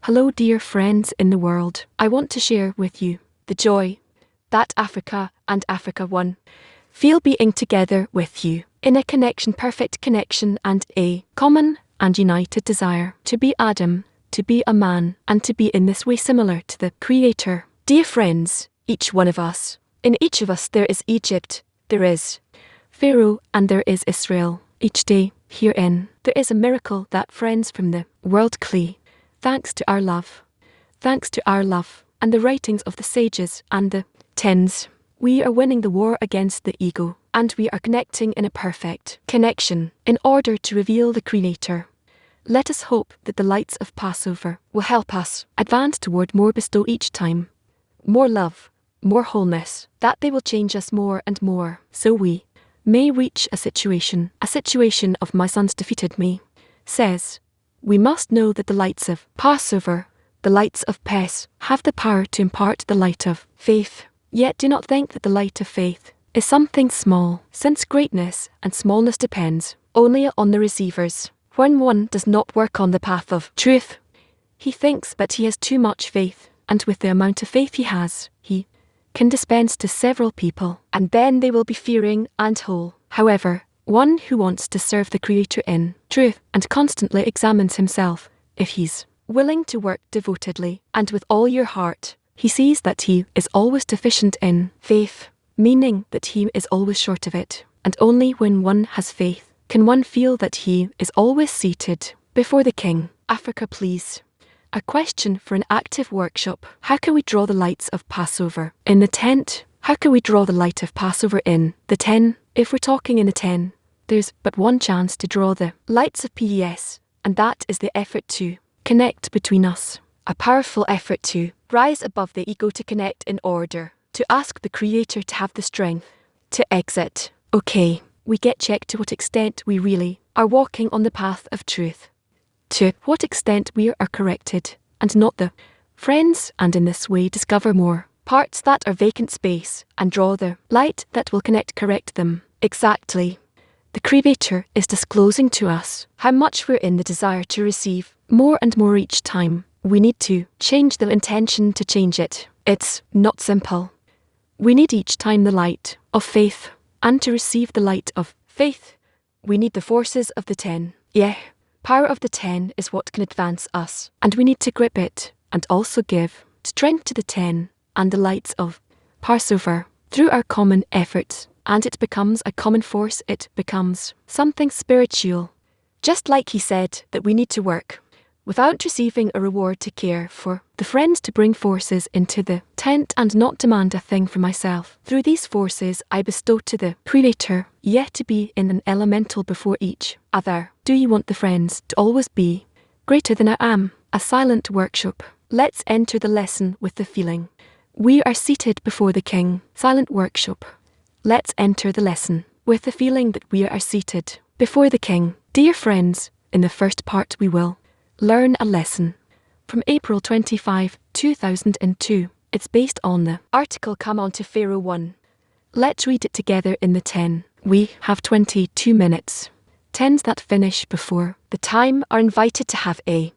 Hello dear friends in the world. I want to share with you the joy that Africa and Africa One feel being together with you in a connection, perfect connection, and a common and united desire to be Adam, to be a man, and to be in this way similar to the Creator. Dear friends, each one of us, in each of us there is Egypt, there is Pharaoh, and there is Israel. Each day, herein, there is a miracle that friends from the world clay. Thanks to our love, and the writings of the sages and the tens, we are winning the war against the ego, and we are connecting in a perfect connection in order to reveal the Creator. Let us hope that the lights of Passover will help us advance toward more bestow each time, more love, more wholeness, that they will change us more and more, so we may reach a situation of my sons defeated me, says. We must know that the lights of Passover, the lights of Pes, have the power to impart the light of faith. Yet do not think that the light of faith is something small, since greatness and smallness depends only on the receivers. When one does not work on the path of truth, he thinks that he has too much faith, and with the amount of faith he has, he can dispense to several people, and then they will be fearing and whole. However, one who wants to serve the Creator in truth and constantly examines himself, if he's willing to work devotedly and with all your heart, he sees that he is always deficient in faith, meaning that he is always short of it, and only when one has faith can one feel that he is always seated before the King. Africa, please. A question for an active workshop. How can we draw the lights of Passover in the tent? How can we draw the light of Passover in the 10? If we're talking in a 10, there's but one chance to draw the lights of PES, and that is the effort to connect between us. A powerful effort to rise above the ego, to connect in order to ask the Creator to have the strength to exit. Okay, we get checked to what extent we really are walking on the path of truth, to what extent we are corrected and not the friends, and in this way discover more parts that are vacant space and draw the light that will correct them. Exactly. The Creator is disclosing to us how much we're in the desire to receive more and more each time. We need to change the intention to change it. It's not simple. We need each time the light of faith, and to receive the light of faith, we need the forces of the 10. Yeah, power of the 10 is what can advance us, and we need to grip it and also give strength to the 10 and the lights of Passover through our common efforts. And it becomes a common force, it becomes something spiritual. Just like he said that we need to work without receiving a reward to care for the friends, to bring forces into the tent and not demand a thing for myself. Through these forces I bestow to the Creator, yet to be in an elemental before each other. Do you want the friends to always be greater than I am? A silent workshop. Let's enter the lesson with the feeling we are seated before the King. Silent workshop. Let's enter the lesson with the feeling that we are seated before the King. Dear friends, in the first part we will learn a lesson from April 25, 2002. It's based on the article Come On to Pharaoh 1. Let's read it together in the 10. We have 22 minutes. 10s that finish before the time are invited to have a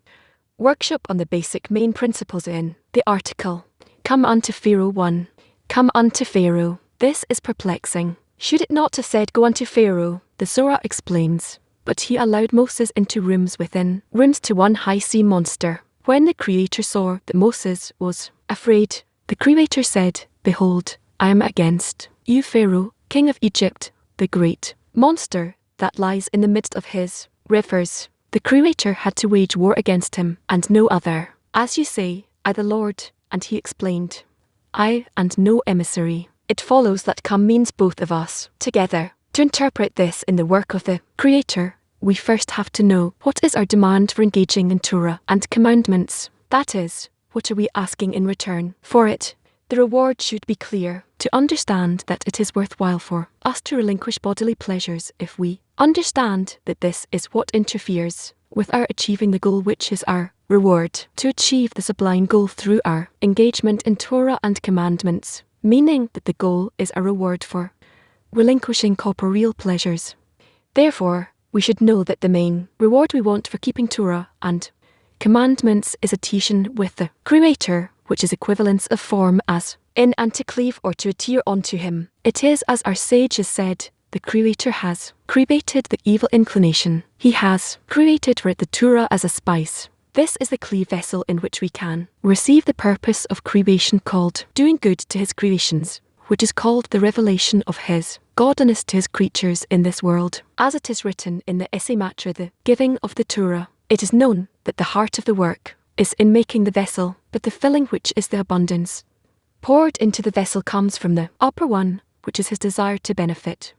workshop on the basic main principles in the article. Come unto Pharaoh 1. Come unto Pharaoh. This is perplexing. Should it not have said go unto Pharaoh? The Surah explains. But he allowed Moses into rooms within rooms to one high sea monster. When the Creator saw that Moses was afraid, the Creator said, Behold, I am against you, Pharaoh, king of Egypt, the great monster that lies in the midst of his rivers. The Creator had to wage war against him, and no other. As you say, I the Lord, and he explained, I and no emissary. It follows that come means both of us, together. To interpret this in the work of the Creator, we first have to know what is our demand for engaging in Torah and commandments. That is, what are we asking in return for it? The reward should be clear. To understand that it is worthwhile for us to relinquish bodily pleasures if we understand that this is what interferes with our achieving the goal, which is our reward. To achieve the sublime goal through our engagement in Torah and commandments, meaning that the goal is a reward for relinquishing corporeal pleasures. Therefore, we should know that the main reward we want for keeping Torah and commandments is a teaching with the Creator, which is equivalence of form as in and to cleave or to adhere unto him. It is as our sages said, the Creator has created the evil inclination. He has created for it the Torah as a spice. This is the cleave vessel in which we can receive the purpose of creation called doing good to his creations, which is called the revelation of his godliness to his creatures in this world. As it is written in the Essay Matra, the giving of the Torah, it is known that the heart of the work is in making the vessel, but the filling which is the abundance poured into the vessel comes from the upper one, which is his desire to benefit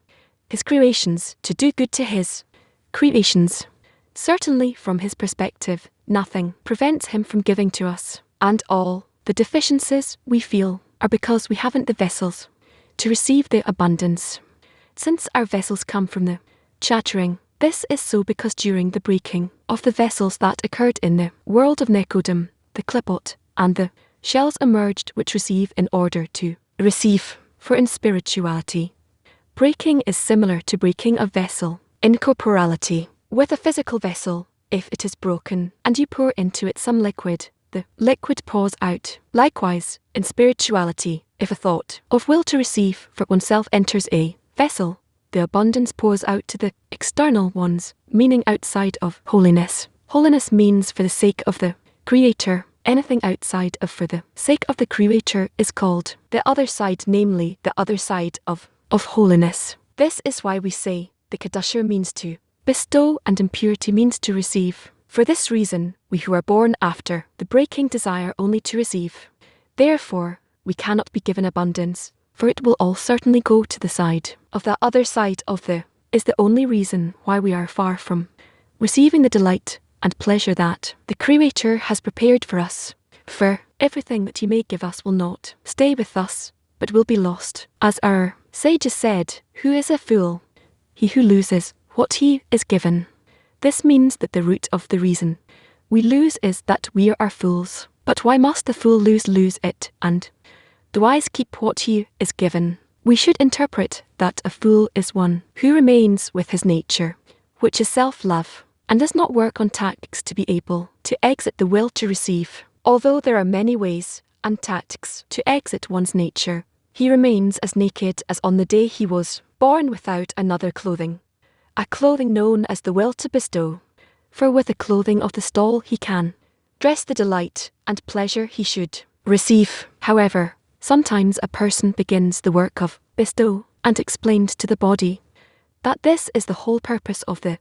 his creations, to do good to his creations. Certainly, from his perspective, nothing prevents him from giving to us, and all the deficiencies we feel are because we haven't the vessels to receive the abundance. Since our vessels come from the chattering, this is so because during the breaking of the vessels that occurred in the world of Nekodem, the clipot, and the shells emerged which receive in order to receive, for in spirituality, breaking is similar to breaking a vessel in corporality. With a physical vessel, if it is broken and you pour into it some liquid, the liquid pours out. Likewise, in spirituality, if a thought of will to receive for oneself enters a vessel, the abundance pours out to the external ones, meaning outside of holiness. Holiness means for the sake of the Creator. Anything outside of for the sake of the Creator is called the other side, namely the other side of holiness. This is why we say the Kedusha means to bestow and impurity means to receive. For this reason, we who are born after the breaking desire only to receive. Therefore, we cannot be given abundance, for it will all certainly go to the side of the other side of the is the only reason why we are far from receiving the delight and pleasure that the Creator has prepared for us. For everything that he may give us will not stay with us, but will be lost. As our sages said, who is a fool? He who loses what he is given. This means that the root of the reason we lose is that we are fools. But why must the fool lose it, and the wise keep what he is given? We should interpret that a fool is one who remains with his nature, which is self-love, and does not work on tactics to be able to exit the will to receive. Although there are many ways and tactics to exit one's nature, he remains as naked as on the day he was born without another clothing. A clothing known as the will to bestow. For with the clothing of the stall he can dress the delight and pleasure he should receive. However, sometimes a person begins the work of bestow and explains to the body that this is the whole purpose of the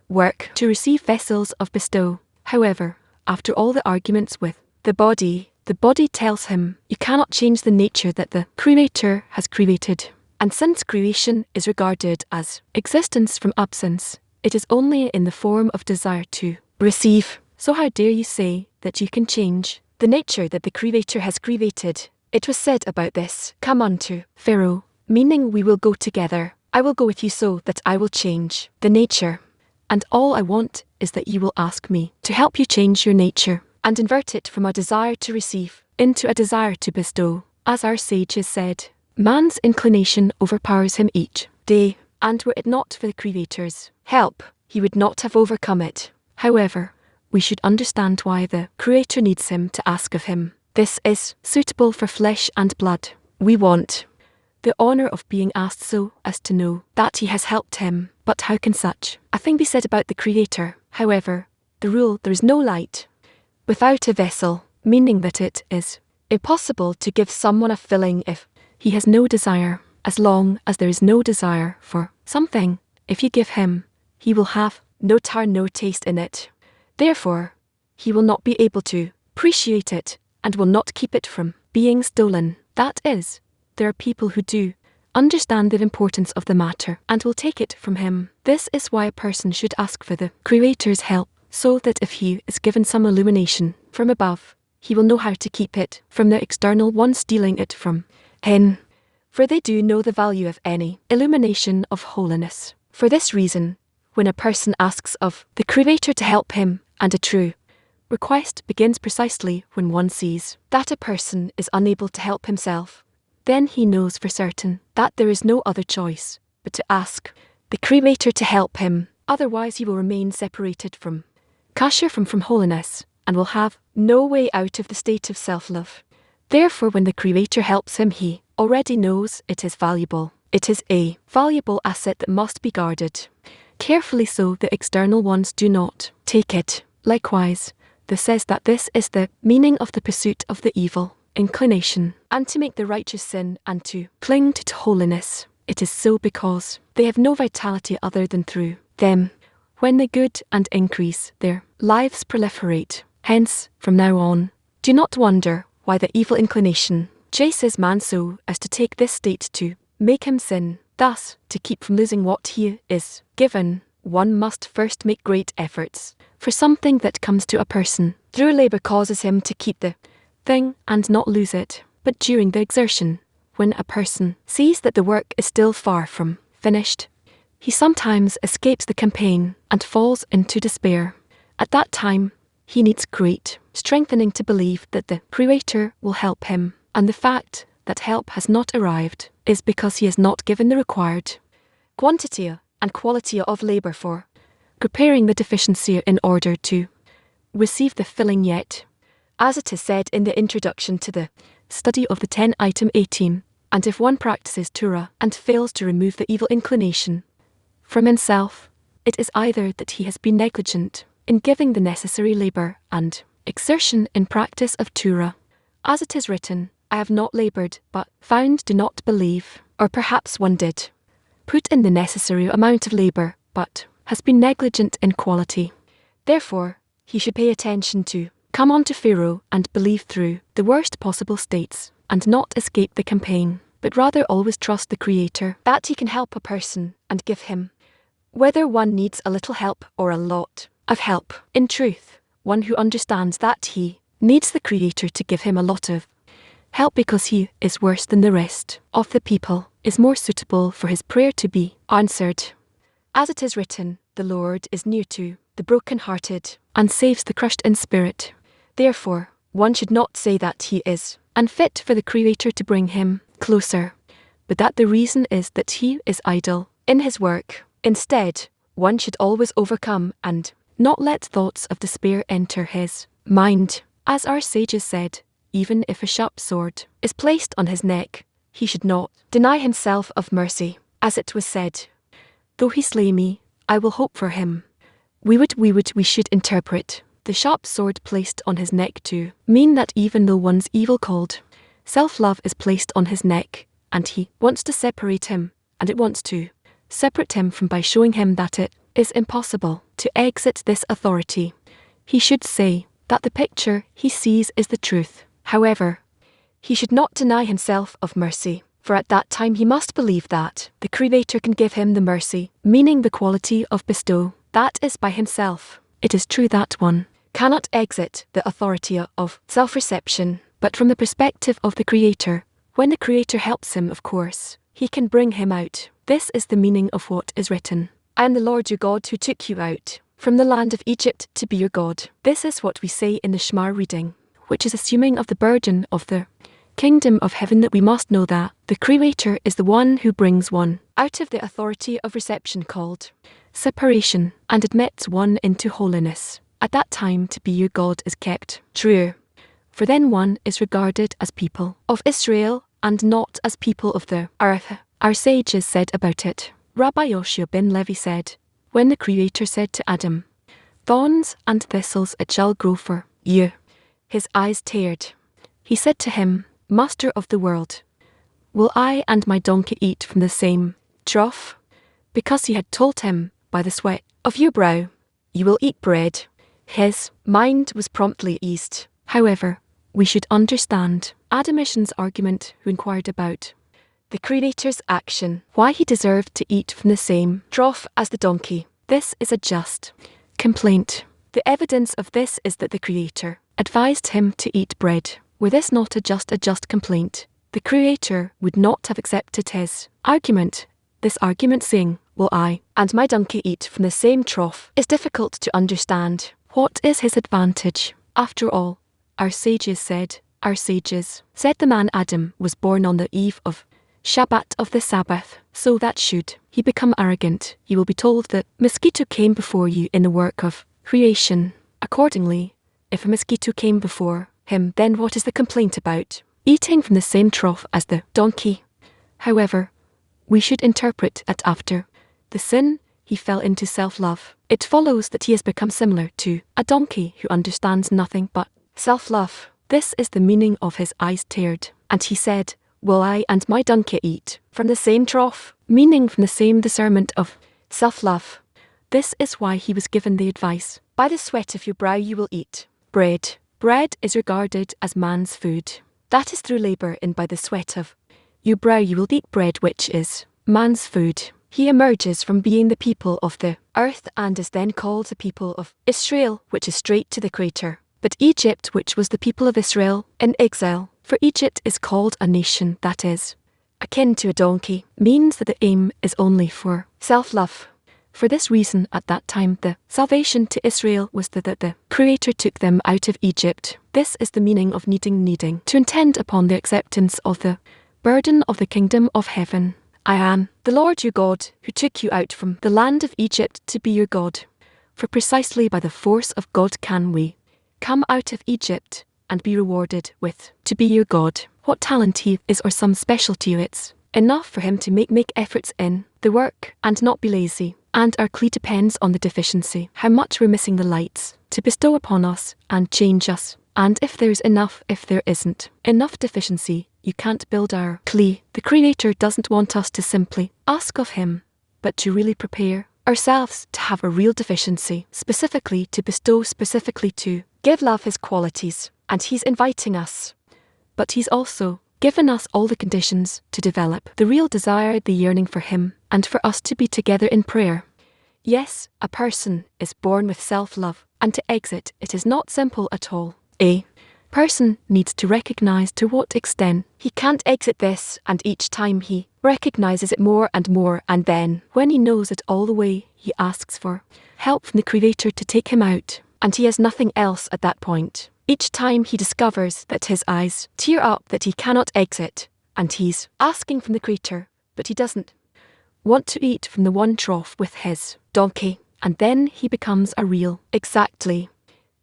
work, to receive vessels of bestow. However, after all the arguments with the body tells him you cannot change the nature that the Creator has created. And since creation is regarded as existence from absence, it is only in the form of desire to receive. So how dare you say that you can change the nature that the Creator has created? It was said about this, come unto Pharaoh, meaning we will go together. I will go with you so that I will change the nature. And all I want is that you will ask me to help you change your nature and invert it from a desire to receive into a desire to bestow. As our sages said, man's inclination overpowers him each day, and were it not for the Creator's help, he would not have overcome it. However, we should understand why the Creator needs him to ask of him. This is suitable for flesh and blood. We want the honour of being asked so as to know that he has helped him. But how can such a thing be said about the Creator? However, the rule there is no light without a vessel, meaning that it is impossible to give someone a filling if he has no desire. As long as there is no desire for something, if you give him, he will have no taste in it. Therefore, he will not be able to appreciate it and will not keep it from being stolen. That is, there are people who do understand the importance of the matter and will take it from him. This is why a person should ask for the Creator's help, so that if he is given some illumination from above, he will know how to keep it from the external one stealing it from him. For they do know the value of any illumination of holiness. For this reason, when a person asks of the Creator to help him, and a true request begins precisely when one sees that a person is unable to help himself, then he knows for certain that there is no other choice but to ask the Creator to help him, otherwise he will remain separated from kasher from holiness, and will have no way out of the state of self-love. Therefore, when the Creator helps him, he already knows it is valuable. It is a valuable asset that must be guarded carefully so the external ones do not take it. Likewise, this says that this is the meaning of the pursuit of the evil inclination, and to make the righteous sin and to cling to holiness. It is so because they have no vitality other than through them. When the good and increase, their lives proliferate. Hence, from now on, do not wonder why the evil inclination chases man so as to take this state to make him sin. Thus, to keep from losing what he is given, one must first make great efforts. For something that comes to a person through labor causes him to keep the thing and not lose it. But during the exertion, when a person sees that the work is still far from finished, he sometimes escapes the campaign and falls into despair. At that time, he needs great strengthening to believe that the Creator will help him, and the fact that help has not arrived is because he has not given the required quantity and quality of labor for preparing the deficiency in order to receive the filling yet. As it is said in the introduction to the study of the 10 item 18, and if one practices Torah and fails to remove the evil inclination from himself, it is either that he has been negligent in giving the necessary labor and exertion in practice of Torah. As it is written, I have not labored, but found do not believe. Or perhaps one did put in the necessary amount of labor, but has been negligent in quality. Therefore, he should pay attention to come on to Pharaoh and believe through the worst possible states, and not escape the campaign, but rather always trust the Creator that he can help a person and give him, whether one needs a little help or a lot of help. In truth, one who understands that he needs the Creator to give him a lot of help because he is worse than the rest of the people is more suitable for his prayer to be answered. As it is written, the Lord is near to the broken-hearted and saves the crushed in spirit. Therefore, one should not say that he is unfit for the Creator to bring him closer, but that the reason is that he is idle in his work. Instead, one should always overcome and not let thoughts of despair enter his mind. As our sages said, even if a sharp sword is placed on his neck, he should not deny himself of mercy. As it was said, though he slay me, I will hope for him. We should interpret the sharp sword placed on his neck to mean that even though one's evil called self-love is placed on his neck, and he wants to separate him, and it wants to separate him from by showing him that it is impossible to exit this authority, he should say that the picture he sees is the truth. However, he should not deny himself of mercy, for at that time he must believe that the Creator can give him the mercy, meaning the quality of bestow, that is by himself. It is true that one cannot exit the authority of self-reception, but from the perspective of the Creator, when the Creator helps him, of course, he can bring him out. This is the meaning of what is written. I am the Lord your God who took you out from the land of Egypt to be your God. This is what we say in the Shema reading, which is assuming of the burden of the kingdom of heaven, that we must know that the Creator is the one who brings one out of the authority of reception called separation and admits one into holiness. At that time to be your God is kept true, for then one is regarded as people of Israel and not as people of the earth. Our sages said about it. Rabbi Yoshua ben Levi said, when the Creator said to Adam, thorns and thistles it shall grow for you, his eyes teared. He said to him, Master of the world, will I and my donkey eat from the same trough? Because he had told him, by the sweat of your brow, you will eat bread. His mind was promptly eased. However, we should understand Adamishan's argument, who inquired about the Creator's action, why he deserved to eat from the same trough as the donkey. This is a just complaint. The evidence of this is that the Creator advised him to eat bread. Were this not a just complaint, the Creator would not have accepted his argument. This argument saying, will I and my donkey eat from the same trough, is difficult to understand. What is his advantage? After all, our sages said the man Adam was born on the eve of Shabbat of the Sabbath, so that should he become arrogant, he will be told that mosquito came before you in the work of creation. Accordingly, If a mosquito came before him, then what is the complaint about eating from the same trough as the donkey? However, we should interpret that after the sin, he fell into self-love. It follows that he has become similar to a donkey who understands nothing but self-love. This is the meaning of his eyes teared. And he said, will I and my donkey eat from the same trough? Meaning from the same discernment of self-love. This is why he was given the advice, by the sweat of your brow you will eat bread. Bread is regarded as man's food. That is through labour, and by the sweat of your brow you will eat bread, which is man's food. He emerges from being the people of the earth and is then called the people of Israel, which is straight to the crater. But Egypt, which was the people of Israel in exile, for Egypt is called a nation that is akin to a donkey, means that the aim is only for self-love. For this reason, at that time, the salvation to Israel was that the Creator took them out of Egypt. This is the meaning of needing to intend upon the acceptance of the burden of the kingdom of heaven. I am the Lord your God, who took you out from the land of Egypt to be your God. For precisely by the force of God can we come out of Egypt and be rewarded with to be your God. What talent he is or some specialty, it's enough for him to make efforts in the work and not be lazy. And our plea depends on the deficiency, how much we're missing the lights to bestow upon us and change us. And if there's enough, if there isn't enough deficiency, you can't build our plea. The Creator doesn't want us to simply ask of him, but to really prepare ourselves to have a real deficiency, specifically to bestow, specifically to give love his qualities. And he's inviting us, but he's also given us all the conditions to develop the real desire, the yearning for him, and for us to be together in prayer. Yes, a person is born with self-love, and to exit it is not simple at all. A person needs to recognize to what extent he can't exit this, and each time he recognizes it more, and then, when he knows it all the way, he asks for help from the Creator to take him out, and he has nothing else at that point. Each time he discovers that his eyes tear up, that he cannot exit, and he's asking from the Creator, but he doesn't want to eat from the one trough with his donkey, and then he becomes a real, exactly.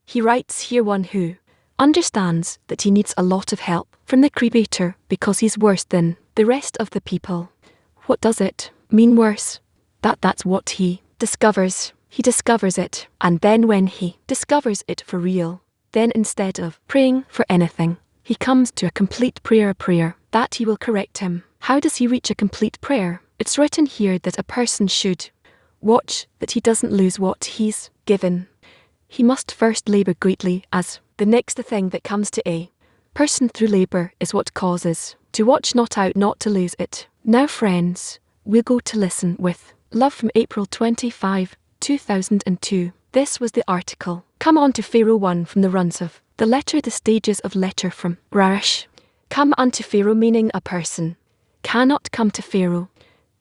He writes here one who understands that he needs a lot of help from the Creator because he's worse than the rest of the people. What does it mean, worse? That's what he discovers. He discovers it, and then when he discovers it for real, then instead of praying for anything, he comes to a complete prayer, a prayer that he will correct him. How does he reach a complete prayer? It's written here that a person should watch that he doesn't lose what he's given. He must first labour greatly, as the next thing that comes to a person through labour is what causes to watch not out, not to lose it. Now friends, we'll go to listen with love from April 25, 2002. This was the article. Come unto Pharaoh 1 from the runs of the letter, the stages of letter from Rash. Come unto Pharaoh, meaning a person cannot come to Pharaoh.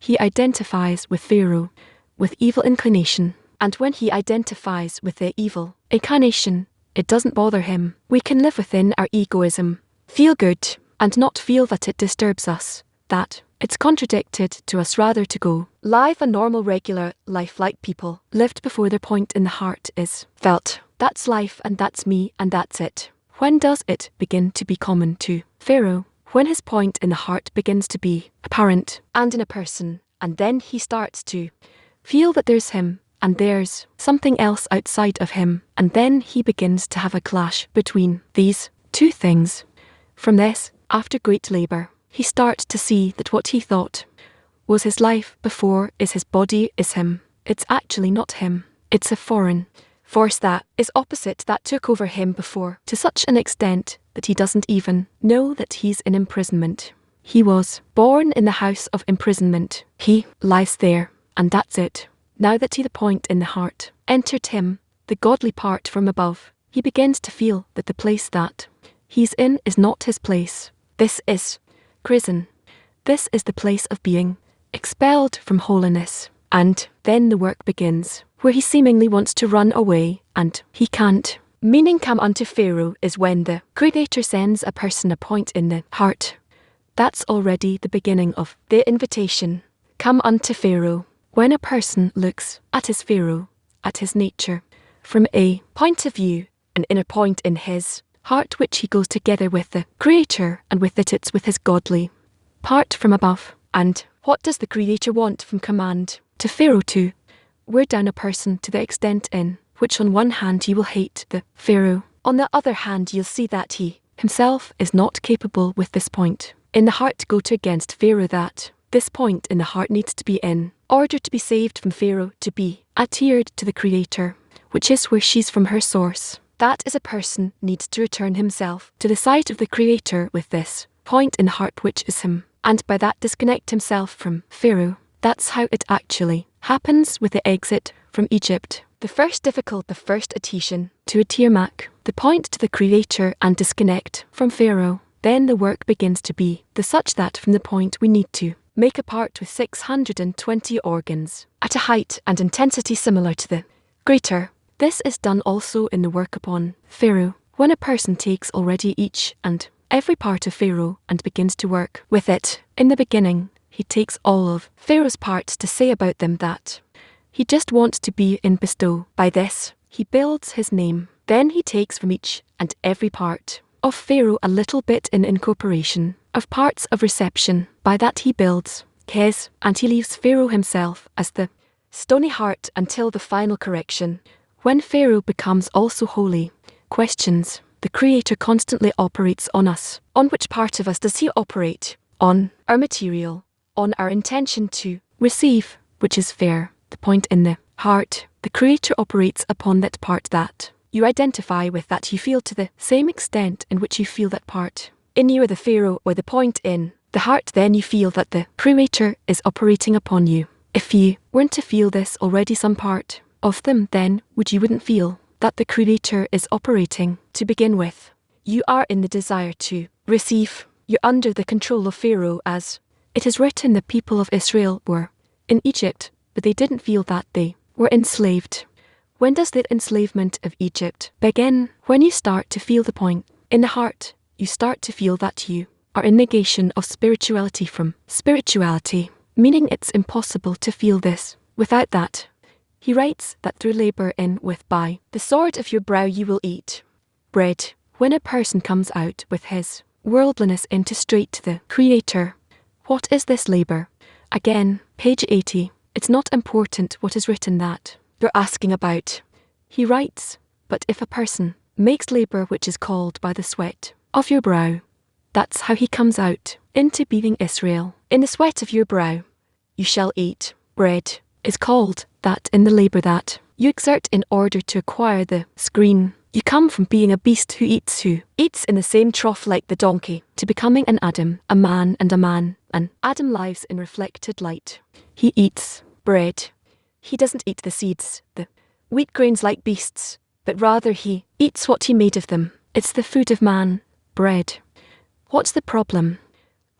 He identifies with Pharaoh, with evil inclination, and when he identifies with the evil inclination, it doesn't bother him. We can live within our egoism, feel good, and not feel that it disturbs us, that it's contradicted to us, rather to go live a normal regular life like people lived before their point in the heart is felt. That's life, and that's me, and that's it. When does it begin to be common to Pharaoh? When his point in the heart begins to be apparent and in a person, and then he starts to feel that there's him and there's something else outside of him, and then he begins to have a clash between these two things. From this, after great labour, he starts to see that what he thought was his life before is his body, is him. It's actually not him. It's a foreign force that is opposite, that took over him before, to such an extent that he doesn't even know that he's in imprisonment. He was born in the house of imprisonment. He lies there, and that's it. Now that the point in the heart entered him, the godly part from above, he begins to feel that the place that he's in is not his place. This is prison. This is the place of being expelled from holiness. And then the work begins, where he seemingly wants to run away, and he can't. Meaning, come unto Pharaoh is when the Creator sends a person a point in the heart. That's already the beginning of the invitation. Come unto Pharaoh. When a person looks at his Pharaoh, at his nature, from a point of view an inner point in his heart which he goes together with the Creator, and with it it's with his godly part from above. And what does the Creator want from command to Pharaoh to wear down a person to the extent in which on one hand you will hate the Pharaoh, on the other hand you'll see that he himself is not capable with this point in the heart to go to against Pharaoh, that this point in the heart needs to be in order to be saved from Pharaoh, to be adhered to the Creator, which is where she's from her source. That is, a person needs to return himself to the side of the Creator with this point in the heart which is him, and by that disconnect himself from Pharaoh. That's how it actually happens with the exit from Egypt. The first adhesion to Tirmak, the point to the Creator and disconnect from Pharaoh. Then the work begins to be the such that from the point we need to make a part with 620 organs, at a height and intensity similar to the greater. This is done also in the work upon Pharaoh, when a person takes already each and every part of Pharaoh and begins to work with it. In the beginning, he takes all of Pharaoh's parts to say about them that he just wants to be in bestow. By this, he builds his name. Then he takes from each and every part of Pharaoh a little bit in incorporation of parts of reception. By that he builds his, and he leaves Pharaoh himself as the stony heart until the final correction. When Pharaoh becomes also holy, questions, the Creator constantly operates on us. On which part of us does he operate? On our material, on our intention to receive, which is fair, the point in the heart. The Creator operates upon that part that you identify with, that you feel to the same extent in which you feel that part in you, or the Pharaoh, or the point in the heart. Then you feel that the Creator is operating upon you. If you weren't to feel this already, some part of them, then you wouldn't feel that the Creator is operating to begin with. You are in the desire to receive. You're under the control of Pharaoh, as it is written, the people of Israel were in Egypt, but they didn't feel that they were enslaved. When does the enslavement of Egypt begin? When you start to feel the point in the heart, you start to feel that you are in negation of spirituality from spirituality, meaning it's impossible to feel this without that. He writes that through labor in with by the sword of your brow you will eat bread. When a person comes out with his worldliness into straight to the Creator, what is this labor? Again, page 80. It's not important what is written that you're asking about. He writes, but if a person makes labor which is called by the sweat of your brow, that's how he comes out into being Israel. In the sweat of your brow you shall eat bread is called that in the labor that you exert in order to acquire the screen. You come from being a beast who eats in the same trough like the donkey, to becoming an Adam, a man and a man. An Adam lives in reflected light. He eats bread. He doesn't eat the seeds, the wheat grains like beasts, but rather he eats what he made of them. It's the food of man, bread. What's the problem?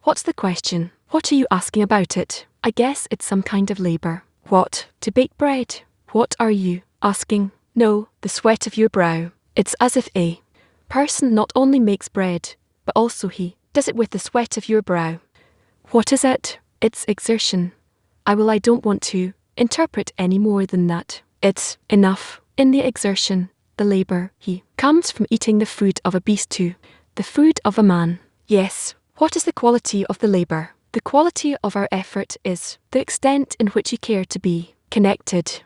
What's the question? What are you asking about it? I guess it's some kind of labor. What? To bake bread? What are you asking? No, the sweat of your brow. It's as if a person not only makes bread, but also he does it with the sweat of your brow. What is it? It's exertion. I don't want to interpret any more than that. It's enough. In the exertion, the labor, he comes from eating the food of a beast to the food of a man. Yes, what is the quality of the labor? The quality of our effort is the extent in which you care to be connected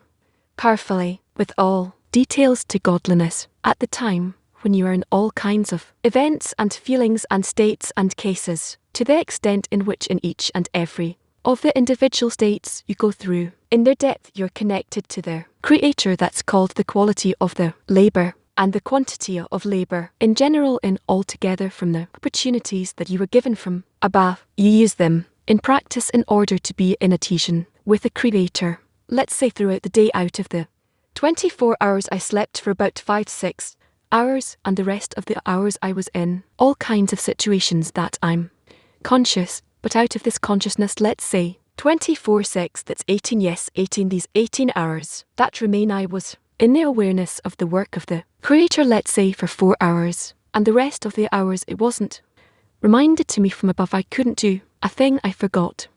carefully with all details to godliness at the time when you are in all kinds of events and feelings and states and cases, to the extent in which in each and every of the individual states you go through, in their depth you're connected to their Creator. That's called the quality of the labor, and the quantity of labor in general, in altogether from the opportunities that you were given from above. You use them in practice in order to be in adhesion with the Creator. Let's say throughout the day, out of the 24 hours I slept for about 5-6 hours, and the rest of the hours I was in all kinds of situations that I'm conscious. But out of this consciousness, let's say 24/6, that's 18, yes, 18, these 18 hours that remain, I was in the awareness of the work of the Creator, let's say for 4 hours, and the rest of the hours it wasn't reminded to me from above. I couldn't do a thing. I forgot.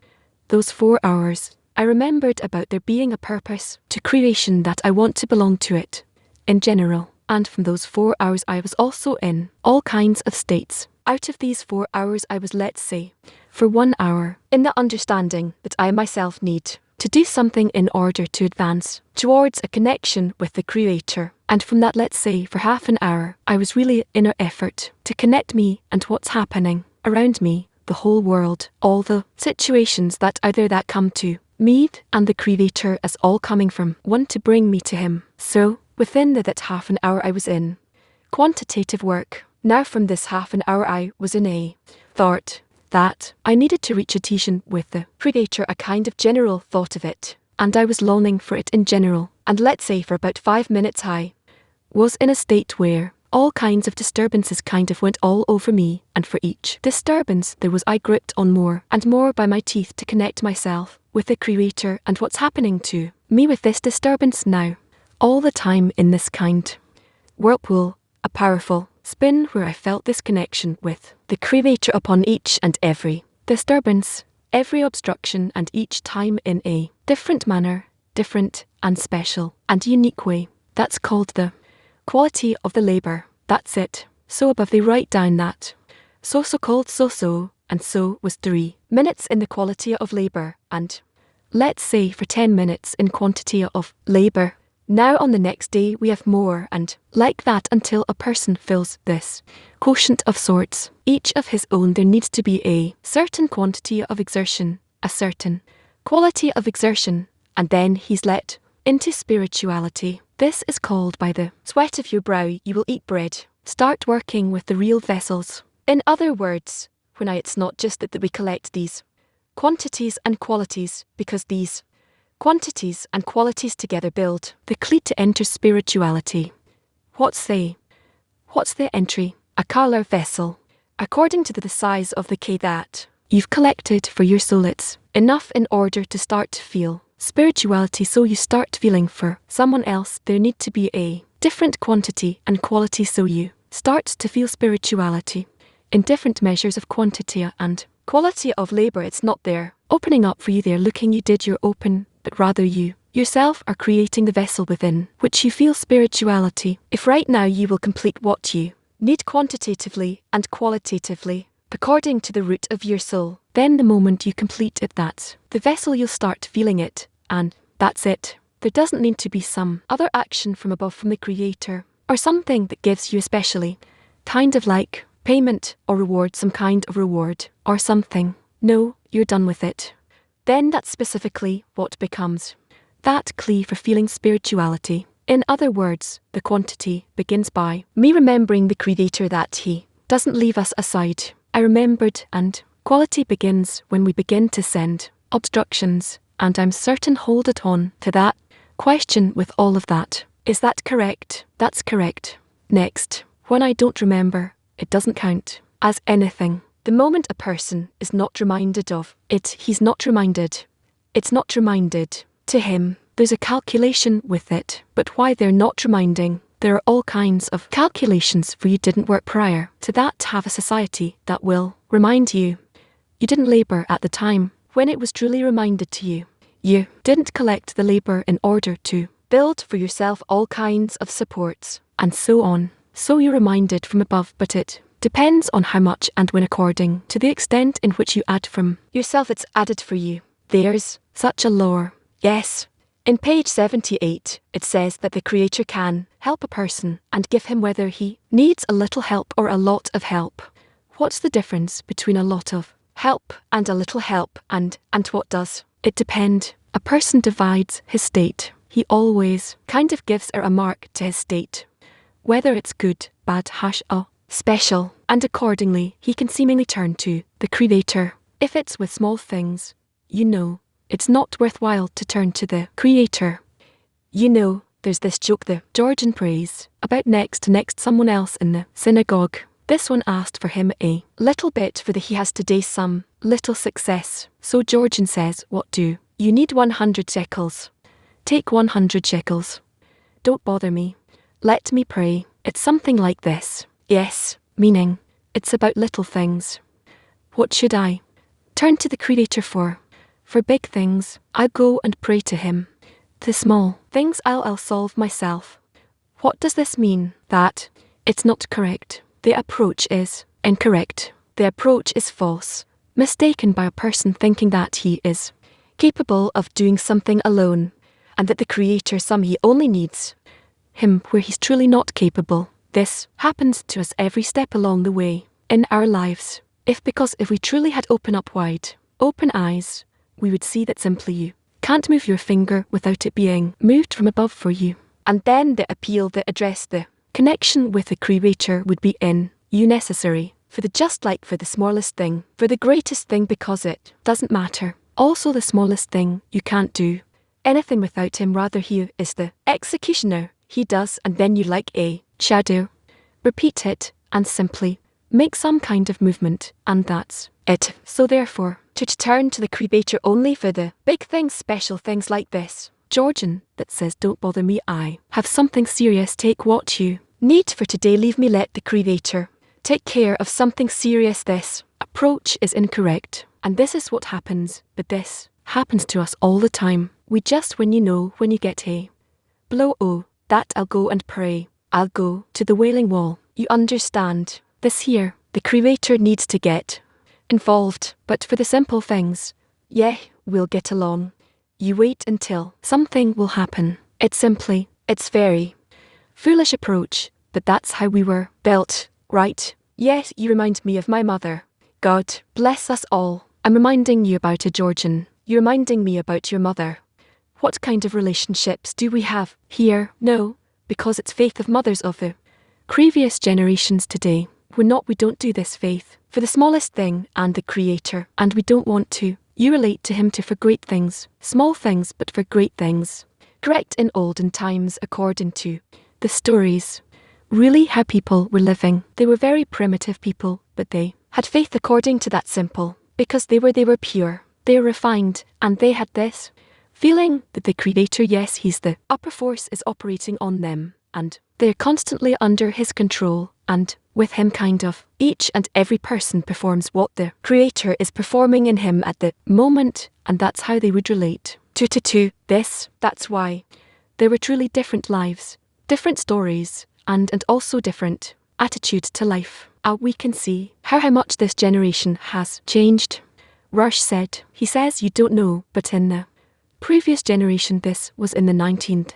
Those 4 hours, I remembered about there being a purpose to creation, that I want to belong to it in general. And from those 4 hours I was also in all kinds of states. Out of these 4 hours I was, let's say, for 1 hour, in the understanding that I myself need to do something in order to advance towards a connection with the Creator. And from that, let's say, for half an hour, I was really in an effort to connect me and what's happening around me, the whole world, all the situations that either that come to me and the Creator as all coming from one to bring me to Him. So, within that half an hour I was in quantitative work. Now from this half an hour I was in a thought that I needed to reach a adhesion with the Creator, a kind of general thought of it, and I was longing for it in general, and let's say for about 5 minutes I was in a state where all kinds of disturbances kind of went all over me, and for each disturbance there was I gripped on more and more by my teeth to connect myself with the Creator and what's happening to me with this disturbance now. All the time in this kind whirlpool, a powerful spin where I felt this connection with the Creator upon each and every disturbance, every obstruction, and each time in a different manner, different and special and unique way. That's called the quality of the labour. That's it. So above they write down that so called so and so was 3 minutes in the quality of labour, and let's say for 10 minutes in quantity of labour. Now on the next day we have more, and like that until a person fills this quotient of sorts, each of his own. There needs to be a certain quantity of exertion, a certain quality of exertion, and then he's let into spirituality. This is called by the sweat of your brow you will eat bread. Start working with the real vessels. In other words, it's not just that we collect these quantities and qualities, because these quantities and qualities together build the cleat to enter spirituality. What's the entry? A colour vessel. According to the size of the key that you've collected for your soul, it's enough in order to start to feel spirituality. So you start feeling for someone else, there need to be a different quantity and quality, so you start to feel spirituality in different measures of quantity and quality of labour. It's not there opening up for you there looking you did your open, but rather you yourself are creating the vessel within which you feel spirituality. If right now you will complete what you need quantitatively and qualitatively, according to the root of your soul, then the moment you complete it, that's the vessel, you'll start feeling it, and that's it. There doesn't need to be some other action from above, from the Creator, or something that gives you especially kind of like payment or reward, some kind of reward or something. No, you're done with it. Then that's specifically what becomes that key for feeling spirituality. In other words, the quantity begins by me remembering the Creator, that He doesn't leave us aside. I remembered, and quality begins when we begin to send obstructions, and I'm certain hold it on to that question with all of that. Is that correct? That's correct. Next, when I don't remember, it doesn't count as anything. The moment a person is not reminded of it, he's not reminded. It's not reminded to him. There's a calculation with it. But why they're not reminding? There are all kinds of calculations for you didn't work prior to that to have a society that will remind you. You didn't labour at the time when it was truly reminded to you. You didn't collect the labour in order to build for yourself all kinds of supports, and so on. So you're reminded from above, but it depends on how much and when, according to the extent in which you add from yourself, it's added for you. There's such a lore. Yes. In page 78, it says that the Creator can help a person and give him whether he needs a little help or a lot of help. What's the difference between a lot of help and a little help, and what does it depend? A person divides his state. He always kind of gives a remark to his state, whether it's good, bad, harsh, or special, and accordingly he can seemingly turn to the Creator. If it's with small things, it's not worthwhile to turn to the Creator. There's this joke the Georgian praise about next someone else in the synagogue. This one asked for him a little bit for he has today some little success. So Georgian says, what do you need? 100 shekels. Take 100 shekels. Don't bother me. Let me pray. It's something like this. Yes, meaning, it's about little things. What should I turn to the Creator for? For big things, I go and pray to Him. The small things I'll solve myself. What does this mean? That it's not correct. The approach is incorrect. The approach is false, mistaken by a person thinking that he is capable of doing something alone, and that the Creator he only needs him where he's truly not capable. This happens to us every step along the way in our lives. If we truly had open eyes, we would see that simply you can't move your finger without it being moved from above for you. And then the appeal that addressed the connection with the Creator would be in you necessary. For the smallest thing, for the greatest thing, because it doesn't matter. Also the smallest thing you can't do anything without him, rather he is the executioner. He does, and then you like a shadow. Repeat it, and simply make some kind of movement, and that's it. So therefore, to turn to the Creator only for the big things, special things like this, Georgian, that says don't bother me, I have something serious, take what you need for today, leave me, let the Creator take care of something serious. This approach is incorrect, and this is what happens, but this happens to us all the time. We just when you get a blow, oh, that I'll go and pray, I'll go to the Wailing Wall. You understand this here, the Creator needs to get involved, but for the simple things, yeah, we'll get along. You wait until something will happen. It's very foolish approach, but that's how we were built, right? Yes, you remind me of my mother. God bless us all. I'm reminding you about a Georgian. You're reminding me about your mother. What kind of relationships do we have here? No, because it's faith of mothers of the previous generations today. We don't do this faith for the smallest thing and the Creator, and we don't want to. You relate to him for great things, small things, but for great things. Correct in olden times according to the stories. Really how people were living. They were very primitive people, but they had faith according to that simple, because they were pure, they were refined, and they had this feeling that the Creator, yes, he's the upper force, is operating on them, and they're constantly under his control, and with him each and every person performs what the Creator is performing in him at the moment, and that's how they would relate to this. That's why there were truly different lives, different stories, and also different attitudes to life. We can see how much this generation has changed. Rush said, he says you don't know, but in the previous generation, this was in the 19th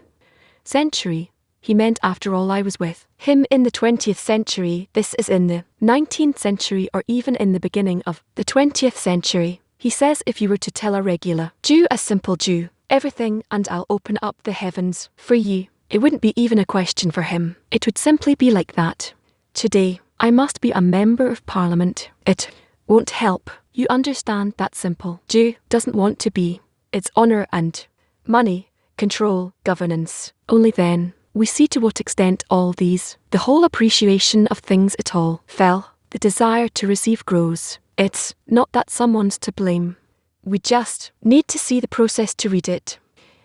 century. He meant after all I was with him in the 20th century. This is in the 19th century, or even in the beginning of the 20th century. He says if you were to tell a regular Jew, a simple Jew, everything and I'll open up the heavens for you, it wouldn't be even a question for him. It would simply be like that. Today, I must be a member of Parliament. It won't help. You understand that simple Jew doesn't want to be. It's honour and money, control, governance. Only then we see to what extent all these, the whole appreciation of things at all, fell. The desire to receive grows. It's not that someone's to blame. We just need to see the process to read it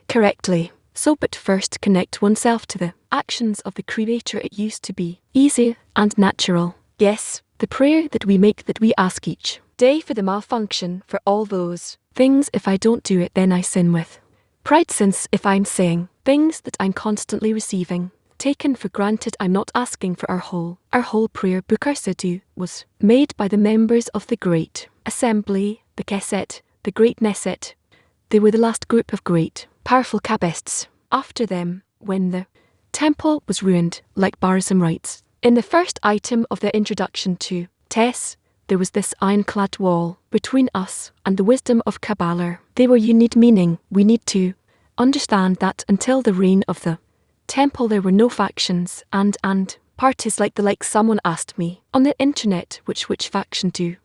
correctly. So, but first connect oneself to the actions of the Creator. It used to be easy and natural. Yes, the prayer that we make, that we ask each day for the malfunction, for all those things. If I don't do it, then I sin with pride, since if I'm saying things that I'm constantly receiving, taken for granted, I'm not asking for our whole prayer book. Our Sidhu was made by the members of the Great Assembly, the Knesset, the Great Knesset. They were the last group of great, powerful Kabbalists. After them, when the temple was ruined, like Barism writes, in the first item of their introduction to Tess, there was this ironclad wall between us and the wisdom of Kabbalah. They were unique, meaning we need to understand that until the reign of the temple there were no factions and parties like someone asked me on the internet, which faction do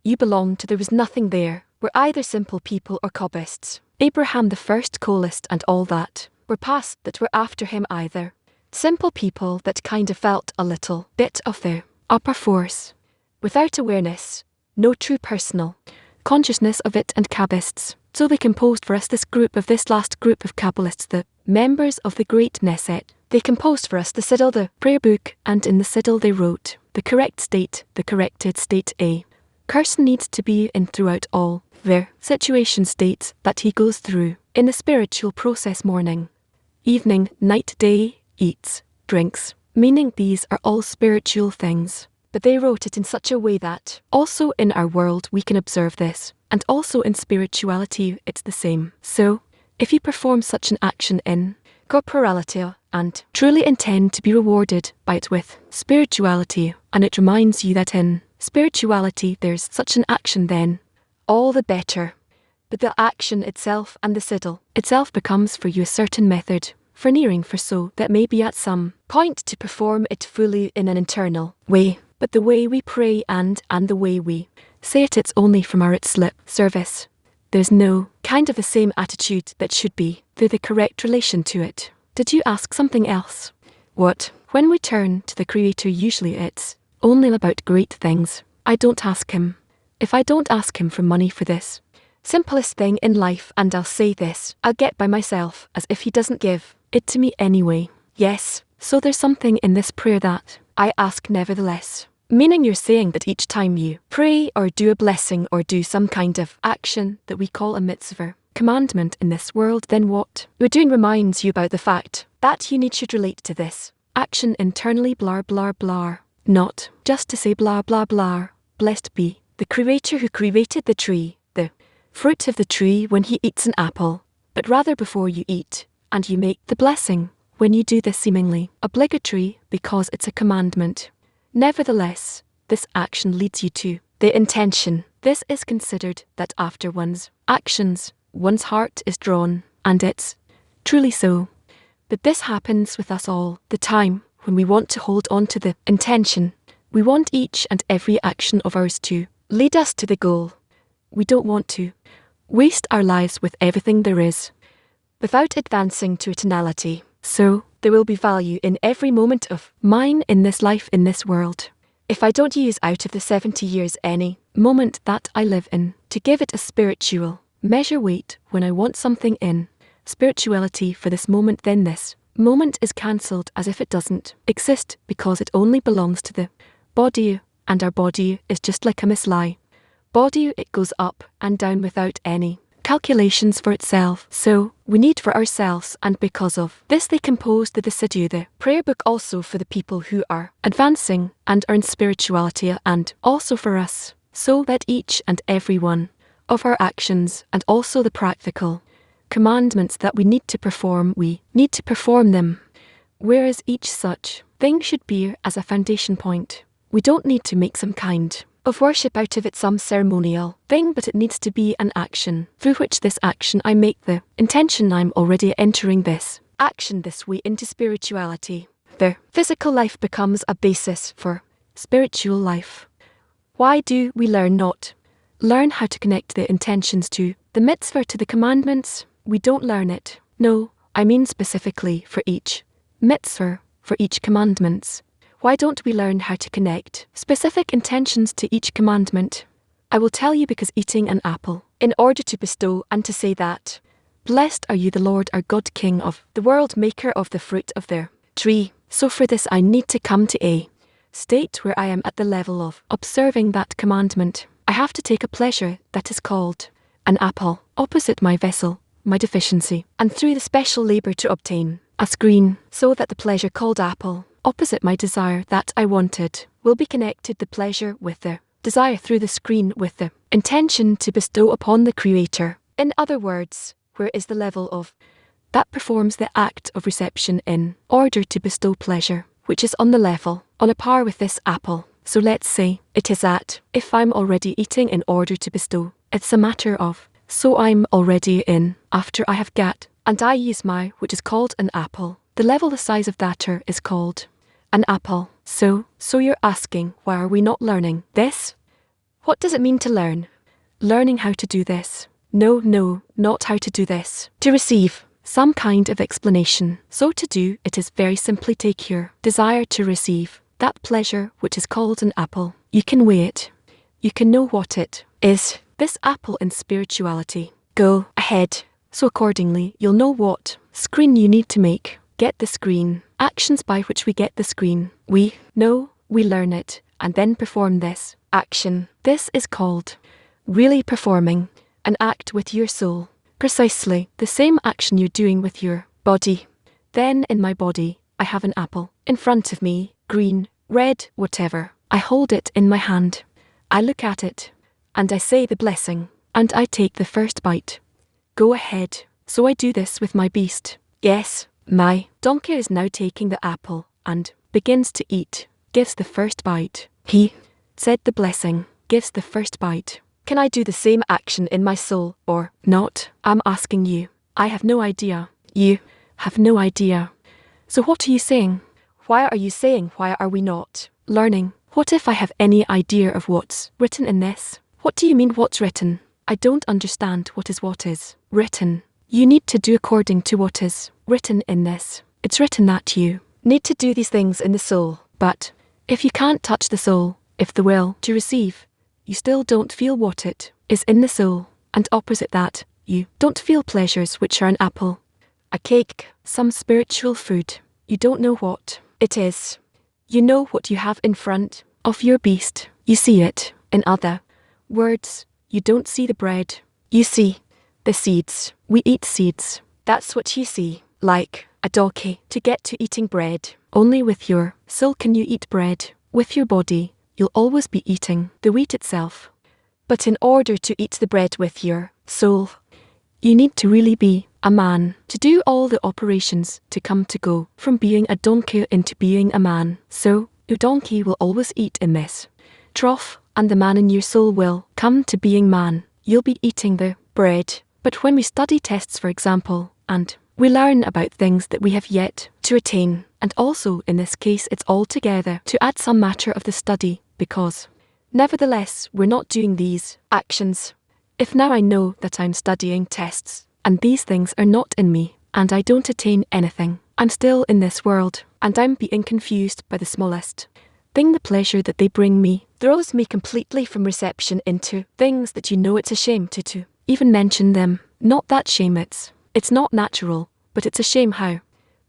you belong to? There was nothing there. We're either simple people or Kabbalists. Abraham the first coalesced and all that were past that were after him, either simple people that kind of felt a little bit of their upper force without awareness, no true personal consciousness of it, and Kabbalists. So they composed for us this last group of Kabbalists, the members of the Great Knesset. They composed for us the Siddur, the prayer book, and in the Siddur they wrote the correct state, the corrected state. A person needs to be in throughout all their situation states that he goes through in the spiritual process: morning, evening, night, day, eats, drinks, meaning these are all spiritual things. But they wrote it in such a way that also in our world we can observe this, and also in spirituality it's the same. So, if you perform such an action in corporality and truly intend to be rewarded by it with spirituality, and it reminds you that in spirituality there's such an action, then all the better. But the action itself and the siddle itself becomes for you a certain method for nearing for so that may be at some point to perform it fully in an internal way. But the way we pray and the way we say it's only from our lip service. There's no kind of the same attitude that should be through the correct relation to it. Did you ask something else? What? When we turn to the Creator, usually it's only about great things. I don't ask Him. If I don't ask Him for money for this simplest thing in life, and I'll say this, I'll get by myself, as if He doesn't give it to me anyway. Yes, so there's something in this prayer that I ask nevertheless. Meaning you're saying that each time you pray or do a blessing or do some kind of action that we call a mitzvah, commandment in this world, then what you're doing reminds you about the fact that you should relate to this action internally, blah blah blah. Not just to say blah blah blah. Blessed be the Creator who created the tree, the fruit of the tree when He eats an apple, but rather before you eat, and you make the blessing when you do this seemingly obligatory because it's a commandment. Nevertheless, this action leads you to the intention. This is considered that after one's actions, one's heart is drawn, and it's truly so. But this happens with us all the time when we want to hold on to the intention. We want each and every action of ours to lead us to the goal. We don't want to waste our lives with everything there is without advancing to eternality. So, there will be value in every moment of mine in this life, in this world. If I don't use out of the 70 years any moment that I live in to give it a spiritual measure weight when I want something in spirituality for this moment, then this moment is cancelled as if it doesn't exist because it only belongs to the body, and our body is just like a mislie. Body, it goes up and down without any calculations for itself, so we need for ourselves, and because of this they composed the Sidhu, the prayer book, also for the people who are advancing and are in spirituality, and also for us, so that each and every one of our actions and also the practical commandments that we need to perform, we need to perform them, whereas each such thing should be as a foundation point. We don't need to make some kind of worship out of it, some ceremonial thing, but it needs to be an action, through which this action I make the intention I'm already entering this action this way into spirituality. The physical life becomes a basis for spiritual life. Why do we not learn how to connect the intentions to the mitzvah, to the commandments? We don't learn it. No, I mean specifically for each mitzvah, for each commandments. Why don't we learn how to connect specific intentions to each commandment? I will tell you, because eating an apple, in order to bestow and to say that, blessed are you the Lord our God, King of the world, maker of the fruit of the tree. So for this I need to come to a state where I am at the level of observing that commandment. I have to take a pleasure that is called an apple, opposite my vessel, my deficiency, and through the special labour to obtain a screen, so that the pleasure called apple, opposite my desire that I wanted, will be connected, the pleasure with the desire through the screen with the intention to bestow upon the Creator. In other words, where is the level of that performs the act of reception in order to bestow pleasure, which is on the level, on a par with this apple. So let's say it is at, if I'm already eating in order to bestow, it's a matter of, so I'm already in, after I have got, and I use my, which is called an apple, the level, the size of that is called an apple. So you're asking, why are we not learning this? What does it mean to learn? Learning how to do this. No, not how to do this. To receive some kind of explanation. So to do it is very simply take your desire to receive that pleasure which is called an apple. You can weigh it. You can know what it is. This apple in spirituality. Go ahead. So accordingly, you'll know what screen you need to make. Get the screen. Actions by which we get the screen. We know, we learn it, and then perform this action. This is called really performing an act with your soul. Precisely the same action you're doing with your body. Then in my body, I have an apple in front of me, green, red, whatever. I hold it in my hand. I look at it, and I say the blessing, and I take the first bite. Go ahead. So I do this with my beast. Yes, my donkey is now taking the apple, and begins to eat, gives the first bite. He said the blessing, gives the first bite. Can I do the same action in my soul, or not? I'm asking you. I have no idea. You have no idea. So what are you saying? Why are you saying why are we not learning? What if I have any idea of what's written in this? What do you mean what's written? I don't understand what is written. You need to do according to what is written in this. It's written that you need to do these things in the soul, but if you can't touch the soul, if the will to receive, you still don't feel what it is in the soul, and opposite that, you don't feel pleasures which are an apple, a cake, some spiritual food. You don't know what it is. You know what you have in front of your beast. You see it. In other words, you don't see the bread. You see the seeds. We eat seeds. That's what you see. Like a donkey. To get to eating bread, only with your soul can you eat bread. With your body, you'll always be eating the wheat itself. But in order to eat the bread with your soul, you need to really be a man, to do all the operations to come to go from being a donkey into being a man. So, your donkey will always eat in this trough, and the man in your soul will come to being man. You'll be eating the bread. But when we study tests, for example, and we learn about things that we have yet to attain, and also in this case it's all together to add some matter of the study, because nevertheless we're not doing these actions. If now I know that I'm studying tests, and these things are not in me, and I don't attain anything, I'm still in this world, and I'm being confused by the smallest thing. The pleasure that they bring me throws me completely from reception into things that you know it's a shame to even mention them. Not that shame, it's not natural, but it's a shame how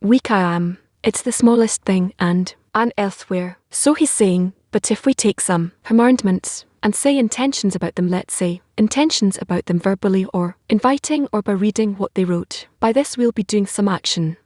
weak I am. It's the smallest thing and elsewhere. So he's saying, but if we take some commandments and say intentions about them, let's say intentions about them verbally or inviting or by reading what they wrote, by this we'll be doing some action.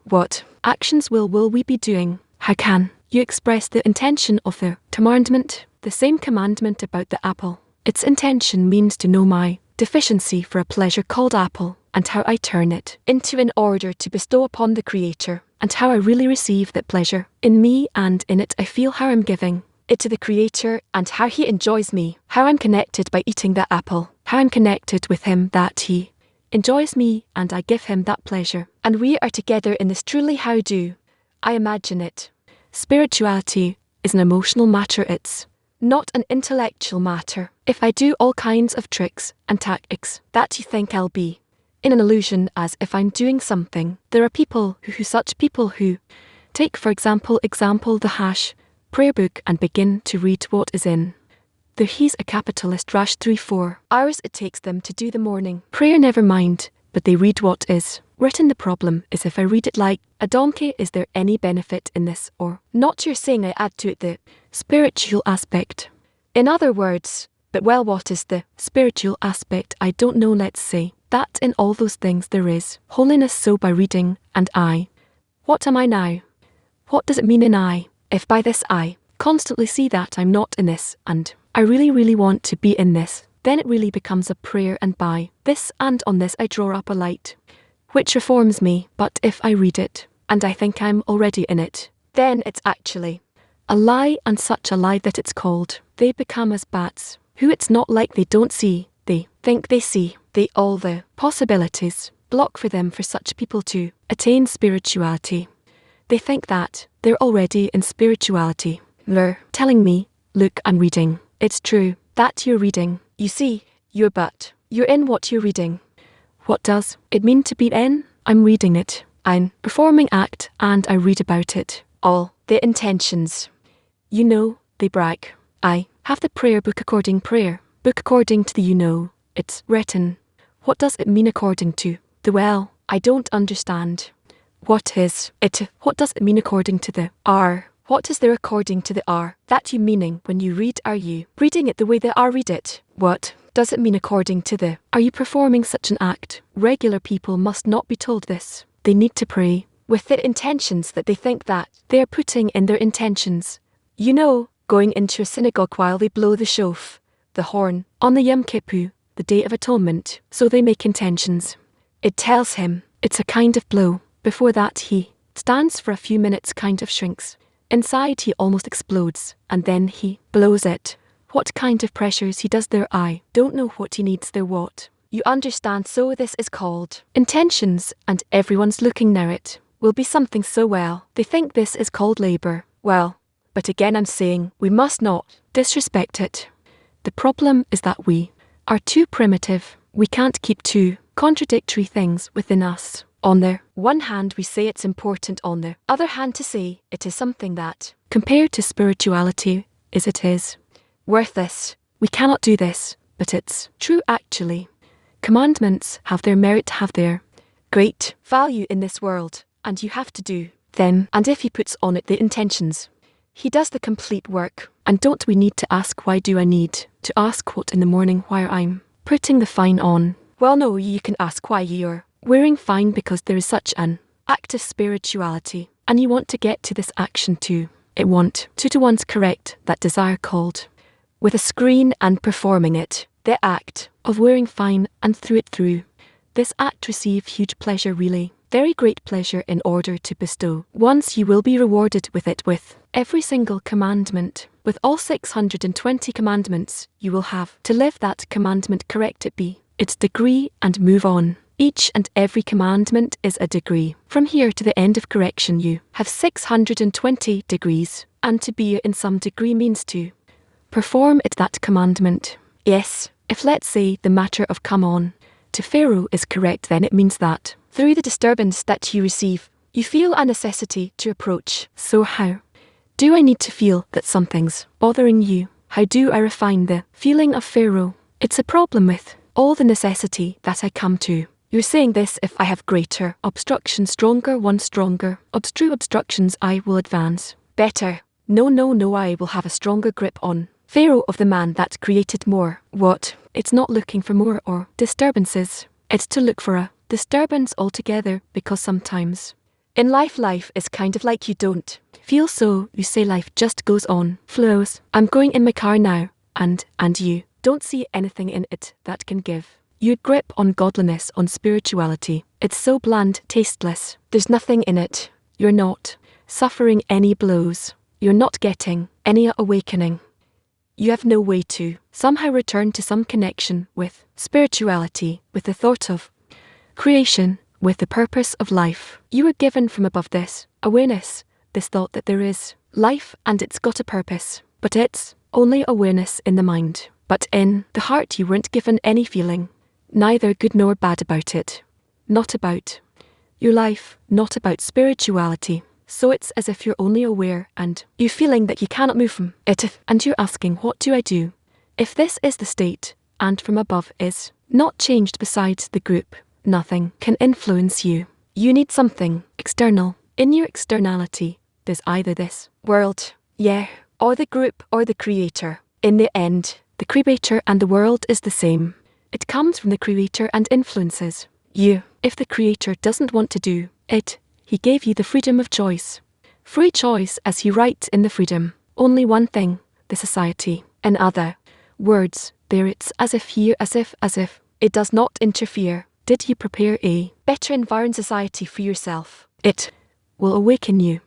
What actions will we be doing? How can you express the intention of the commandment? The same commandment about the apple. Its intention means to know my deficiency for a pleasure called apple, and how I turn it into in order to bestow upon the Creator, and how I really receive that pleasure in me, and in it I feel how I'm giving it to the Creator, and how He enjoys me, how I'm connected by eating that apple, how I'm connected with Him, that He enjoys me and I give Him that pleasure, and we are together in this. Truly, how do I imagine it? Spirituality is an emotional matter, it's not an intellectual matter. If I do all kinds of tricks and tactics that you think I'll be in an illusion as if I'm doing something, there are people such people who take, for example, the hash prayer book and begin to read what is in the he's a capitalist rash 3-4 hours it takes them to do the morning prayer, never mind, but they read what is written. The problem is if I read it like a donkey, is there any benefit in this or not? You're saying I add to it the spiritual aspect. In other words, but well, what is the spiritual aspect? I don't know. Let's say that in all those things there is holiness. So by reading and I, what am I now? What does it mean in I? If by this I constantly see that I'm not in this and I really want to be in this, then it really becomes a prayer, and by this and on this I draw up a light which reforms me. But if I read it and I think I'm already in it, then it's actually a lie, and such a lie that it's called. They become as bats, who it's not like they don't see, they think they see. They all the possibilities block for them for such people to attain spirituality. They think that they're already in spirituality. They're telling me, look, I'm reading. It's true that you're reading. You see, you're in what you're reading. What does it mean to be in? I'm reading it. I'm performing act and I read about it. All the intentions. You know, they brag. I have the prayer book according to the it's written. What does it mean according to the well? I don't understand. What is it? What does it mean according to the R? What is there according to the R? That you meaning when you read, are you reading it the way the R read it? What does it mean according to the? Are you performing such an act? Regular people must not be told this. They need to pray with the intentions that they think that they are putting in their intentions. You know, going into a synagogue while they blow the shofar, the horn, on the Yom Kippur, the Day of Atonement, so they make intentions. It tells him, it's a kind of blow. Before that he stands for a few minutes, kind of shrinks. Inside he almost explodes, and then he blows it. What kind of pressures he does there, I don't know what he needs there, what. You understand, so this is called intentions, and everyone's looking now, it will be something so well. They think this is called labor. Well, but again I'm saying, we must not disrespect it. The problem is that we are too primitive. We can't keep two contradictory things within us. On the one hand, we say it's important, on the other hand to say it is something that, compared to spirituality, it is worthless. We cannot do this, but it's true actually. Commandments have their merit, have their great value in this world, and you have to do them, and if he puts on it the intentions, he does the complete work. And don't we need to ask, why do I need to ask what in the morning while I'm putting the fine on? Well, no, you can ask why you're wearing fine, because there is such an act of spirituality, and you want to get to this action too. It want to once correct that desire called with a screen and performing it, the act of wearing fine, and through this act receive huge pleasure, really very great pleasure, in order to bestow. Once you will be rewarded with it, with every single commandment, with all 620 commandments, you will have to live that commandment correct, it be its degree, and move on. Each and every commandment is a degree. From here to the end of correction you have 620 degrees, and to be in some degree means to perform it, that commandment. Yes, if let's say the matter of come on to Pharaoh is correct, then it means that through the disturbance that you receive, you feel a necessity to approach. So how do I need to feel that something's bothering you? How do I refine the feeling of Pharaoh? It's a problem with all the necessity that I come to. You're saying this, if I have greater obstruction, stronger one, stronger obstructions, I will advance better. No, I will have a stronger grip on Pharaoh of the man that created more. What? It's not looking for more or disturbances. It's to look for a disturbance altogether, because sometimes in life is kind of like you don't feel, so you say life just goes on, flows. I'm going in my car now, and you don't see anything in it that can give you grip on godliness, on spirituality. It's so bland, tasteless. There's nothing in it. You're not suffering any blows. You're not getting any awakening. You have no way to somehow return to some connection with spirituality, with the thought of creation, with the purpose of life. You were given from above this awareness, this thought that there is life and it's got a purpose, but it's only awareness in the mind. But in the heart you weren't given any feeling, neither good nor bad about it. Not about your life, not about spirituality. So it's as if you're only aware, and you feeling that you cannot move from it, and you're asking, what do I do? If this is the state, and from above is not changed besides the group, nothing can influence you. You need something external. In your externality, there's either this world, or the group, or the creator. In the end, the creator and the world is the same. It comes from the creator and influences you. If the creator doesn't want to do it, he gave you the freedom of choice. Free choice, as he writes in the freedom. Only one thing, the society. In other words, there it's as if here, as if it does not interfere. Did you prepare a better environment society for yourself? It will awaken you.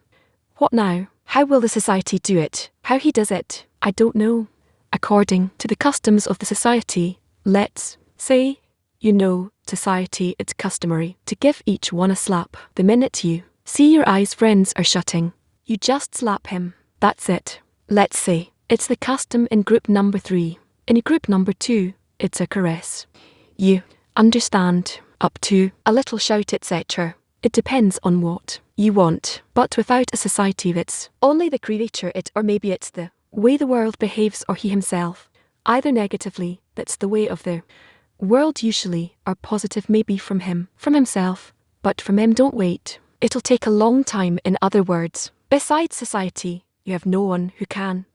What now? How will the society do it? How he does it? I don't know. According to the customs of the society, let's say, society, it's customary to give each one a slap. The minute you see your eyes friends are shutting, you just slap him. That's it. Let's say it's the custom in group number 3. In group number 2, it's a caress. You understand, up to a little shout, etc. It depends on what you want. But without a society, it's only the creator, it, or maybe it's the way the world behaves, or he himself, either negatively, that's the way of the world usually, or positive, maybe from him, from himself, but from him don't wait. It'll take a long time. In other words, besides society, you have no one who can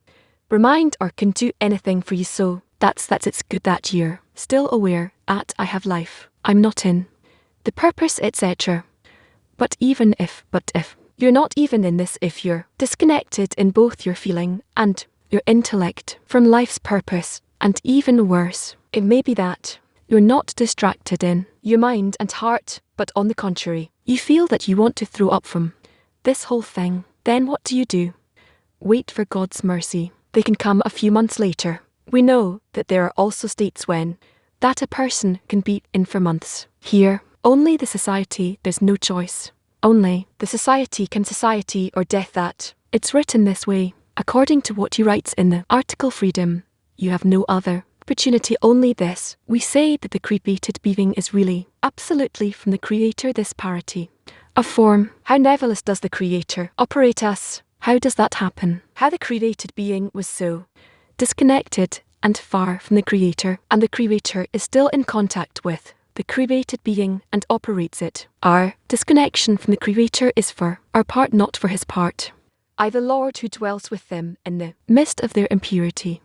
remind or can do anything for you, so that's it's good that you're still aware at I have life, I'm not in the purpose, etc. But if, you're not even in this if you're disconnected in both your feeling and your intellect from life's purpose, and even worse, it may be that you're not distracted in your mind and heart, but on the contrary, you feel that you want to throw up from this whole thing. Then what do? Wait for God's mercy. They can come a few months later. We know that there are also states when that a person can be in for months. Here, only the society, there's no choice. Only the society can society or death that. It's written this way. According to what he writes in the article Freedom, you have no other opportunity, only this. We say that the created being is really, absolutely from the Creator, this parity of form. How nevertheless does the Creator operate us? How does that happen? How the created being was so disconnected and far from the Creator, and the Creator is still in contact with the created being and operates it. Our disconnection from the Creator is for our part, not for his part. I, the Lord who dwells with them in the midst of their impurity.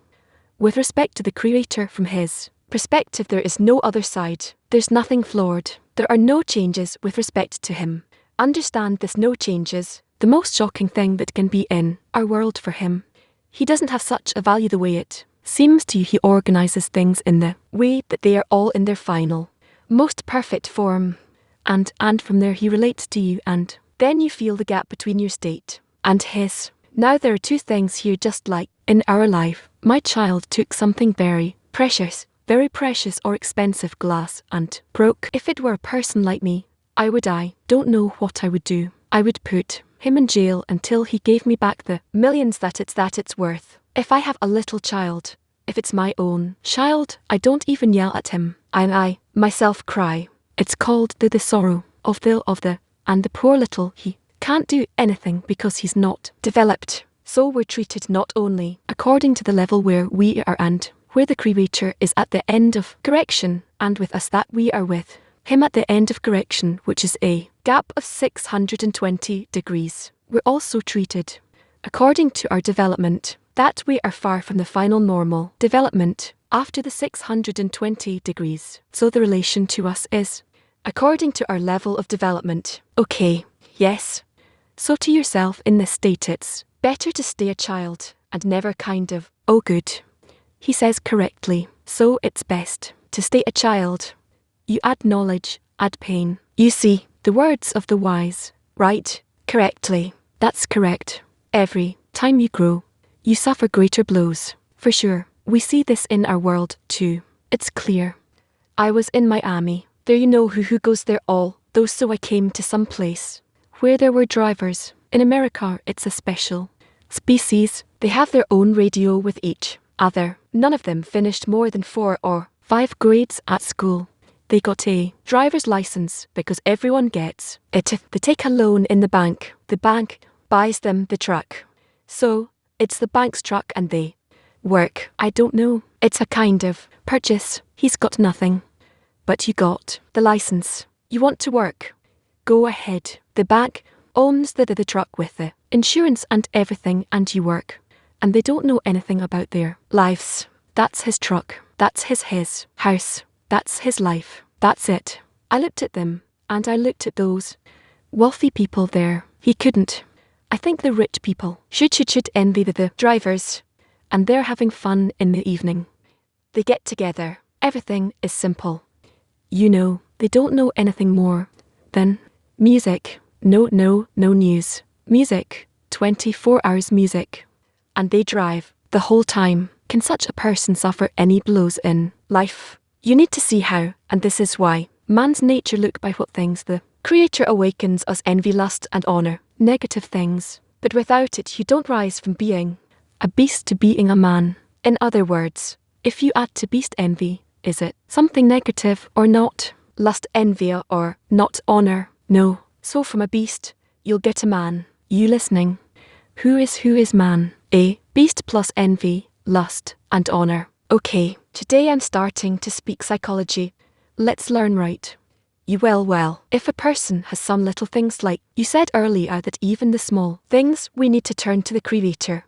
With respect to the Creator, from his perspective, there is no other side. There's nothing flawed. There are no changes with respect to him. Understand this: no changes. The most shocking thing that can be in our world for him. He doesn't have such a value the way it seems to you. He organizes things in the way that they are all in their final, most perfect form. And from there he relates to you, and then you feel the gap between your state and his. Now there are two things here, just like in our life. My child took something very precious or expensive glass and broke. If it were a person like me, I don't know what I would do. I would put him in jail until he gave me back the millions that it's worth. If I have a little child, if it's my own child, I don't even yell at him. I myself cry. It's called the sorrow of the and the poor little, he can't do anything because he's not developed. So we're treated not only according to the level where we are and where the Creator is at the end of correction, and with us that we are with him at the end of correction, which is a gap of 620 degrees. We're also treated according to our development, that we are far from the final normal development after the 620 degrees. So the relation to us is according to our level of development. Okay, yes. So to yourself in this state, it's better to stay a child and never kind of, oh good. He says correctly. So it's best to stay a child. You add knowledge, add pain. You see, the words of the wise, right, correctly. That's correct. Every time you grow, you suffer greater blows. For sure, we see this in our world too. It's clear. I was in Miami. There you know who goes there all. Those so I came to some place where there were drivers. In America, it's a special species. They have their own radio with each other. None of them finished more than 4 or 5 grades at school. They got a driver's license because everyone gets it if they take a loan in the bank. The bank buys them the truck. So, it's the bank's truck and they work. I don't know. It's a kind of purchase. He's got nothing. But you got the license. You want to work. Go ahead. The bank owns the truck with the insurance and everything, and you work. And they don't know anything about their lives. That's his truck. That's his house. That's his life. That's it. I looked at them, and I looked at those wealthy people there. He couldn't. I think the rich people should envy the drivers. And they're having fun in the evening. They get together. Everything is simple. You know, they don't know anything more than music. No news. Music. 24 hours music. And they drive the whole time. Can such a person suffer any blows in life? You need to see how, and this is why. Man's nature, look by what things the Creator awakens us: envy, lust and honor, negative things. But without it you don't rise from being a beast to being a man. In other words, if you add to beast envy, is it something negative or not? Lust, envy or not honor? No. So from a beast, you'll get a man. You listening? Who is man? A beast plus envy, lust and honor. Okay, today I'm starting to speak psychology. Let's learn right. You well, if a person has some little things like you said earlier, that even the small things we need to turn to the Creator.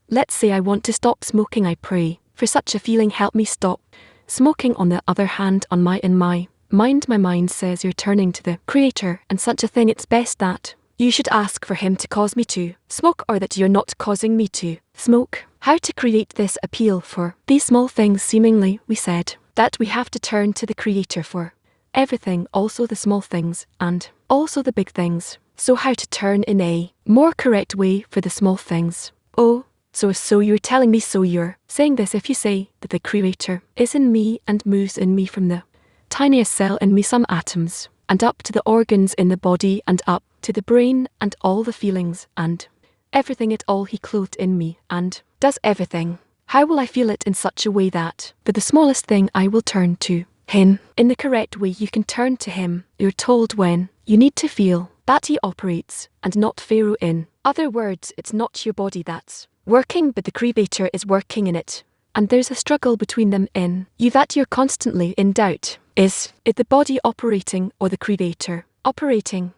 Let's say I want to stop smoking. I pray for such a feeling, help me stop smoking. On the other hand, in my mind. My mind says you're turning to the Creator, and such a thing it's best that you should ask for him to cause me to smoke, or that you're not causing me to smoke. How to create this appeal for these small things? Seemingly, we said that we have to turn to the Creator for everything, also the small things and also the big things. So how to turn in a more correct way for the small things? Oh, so you're telling me, so you're saying this if you say that the Creator is in me and moves in me from the tiniest cell in me, some atoms, and up to the organs in the body, and up to the brain and all the feelings and everything it all he clothed in me and does everything. How will I feel it in such a way that for the smallest thing I will turn to him in the correct way? You can turn to him, you're told, when you need to feel that he operates and not Pharaoh. In other words, it's not your body that's working, but the Creator is working in it. And there's a struggle between them in you that you're constantly in doubt. Is it the body operating or the Creator operating?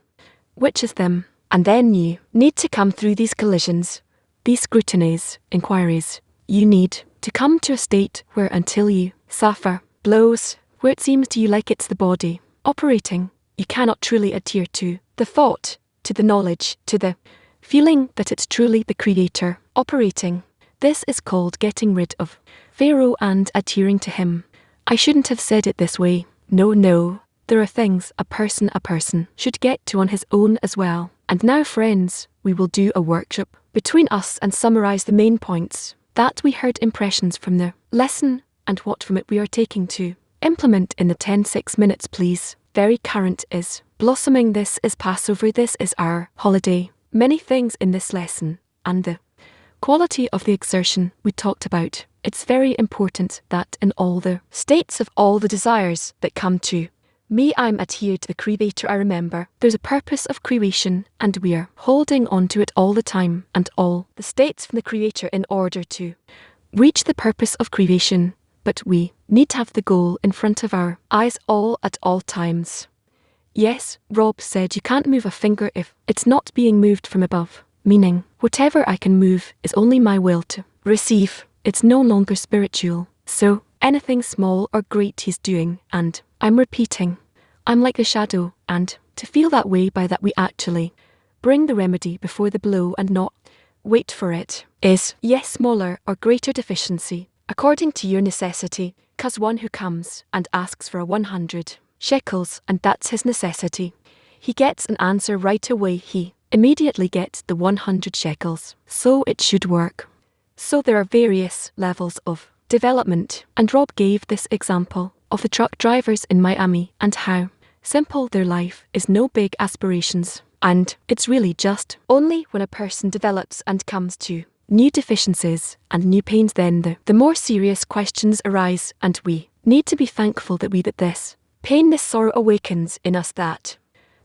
Which is them? And then you need to come through these collisions, these scrutinies, inquiries. You need to come to a state where, until you suffer blows, where it seems to you like it's the body operating, you cannot truly adhere to the thought, to the knowledge, to the feeling that it's truly the Creator operating. This is called getting rid of Pharaoh and adhering to him. I shouldn't have said it this way. No. There are things a person should get to on his own as well. And now, friends, we will do a workshop between us and summarize the main points that we heard, impressions from the lesson, and what from it we are taking to implement in the 6 minutes, please. Very current is blossoming. This is Passover. This is our holiday. Many things in this lesson and the quality of the exertion we talked about. It's very important that in all the states of all the desires that come to me, I'm adhered to the Creator. I remember there's a purpose of creation and we are holding on to it all the time, and all the states from the Creator in order to reach the purpose of creation. But we need to have the goal in front of our eyes all at all times. Yes, Rob said you can't move a finger if it's not being moved from above, meaning whatever I can move is only my will to receive. It's no longer spiritual. So anything small or great he's doing, and I'm repeating, I'm like the shadow, and to feel that way, by that we actually bring the remedy before the blow and not wait for it, is, yes, smaller or greater deficiency, according to your necessity, 'cause one who comes and asks for 100 shekels, and that's his necessity, he gets an answer right away. He immediately gets the 100 shekels. So it should work. So there are various levels of development, and Rob gave this example of the truck drivers in Miami and how simple their life is, no big aspirations, and it's really just only when a person develops and comes to new deficiencies and new pains, then the more serious questions arise, and we need to be thankful that this pain, this sorrow awakens in us, that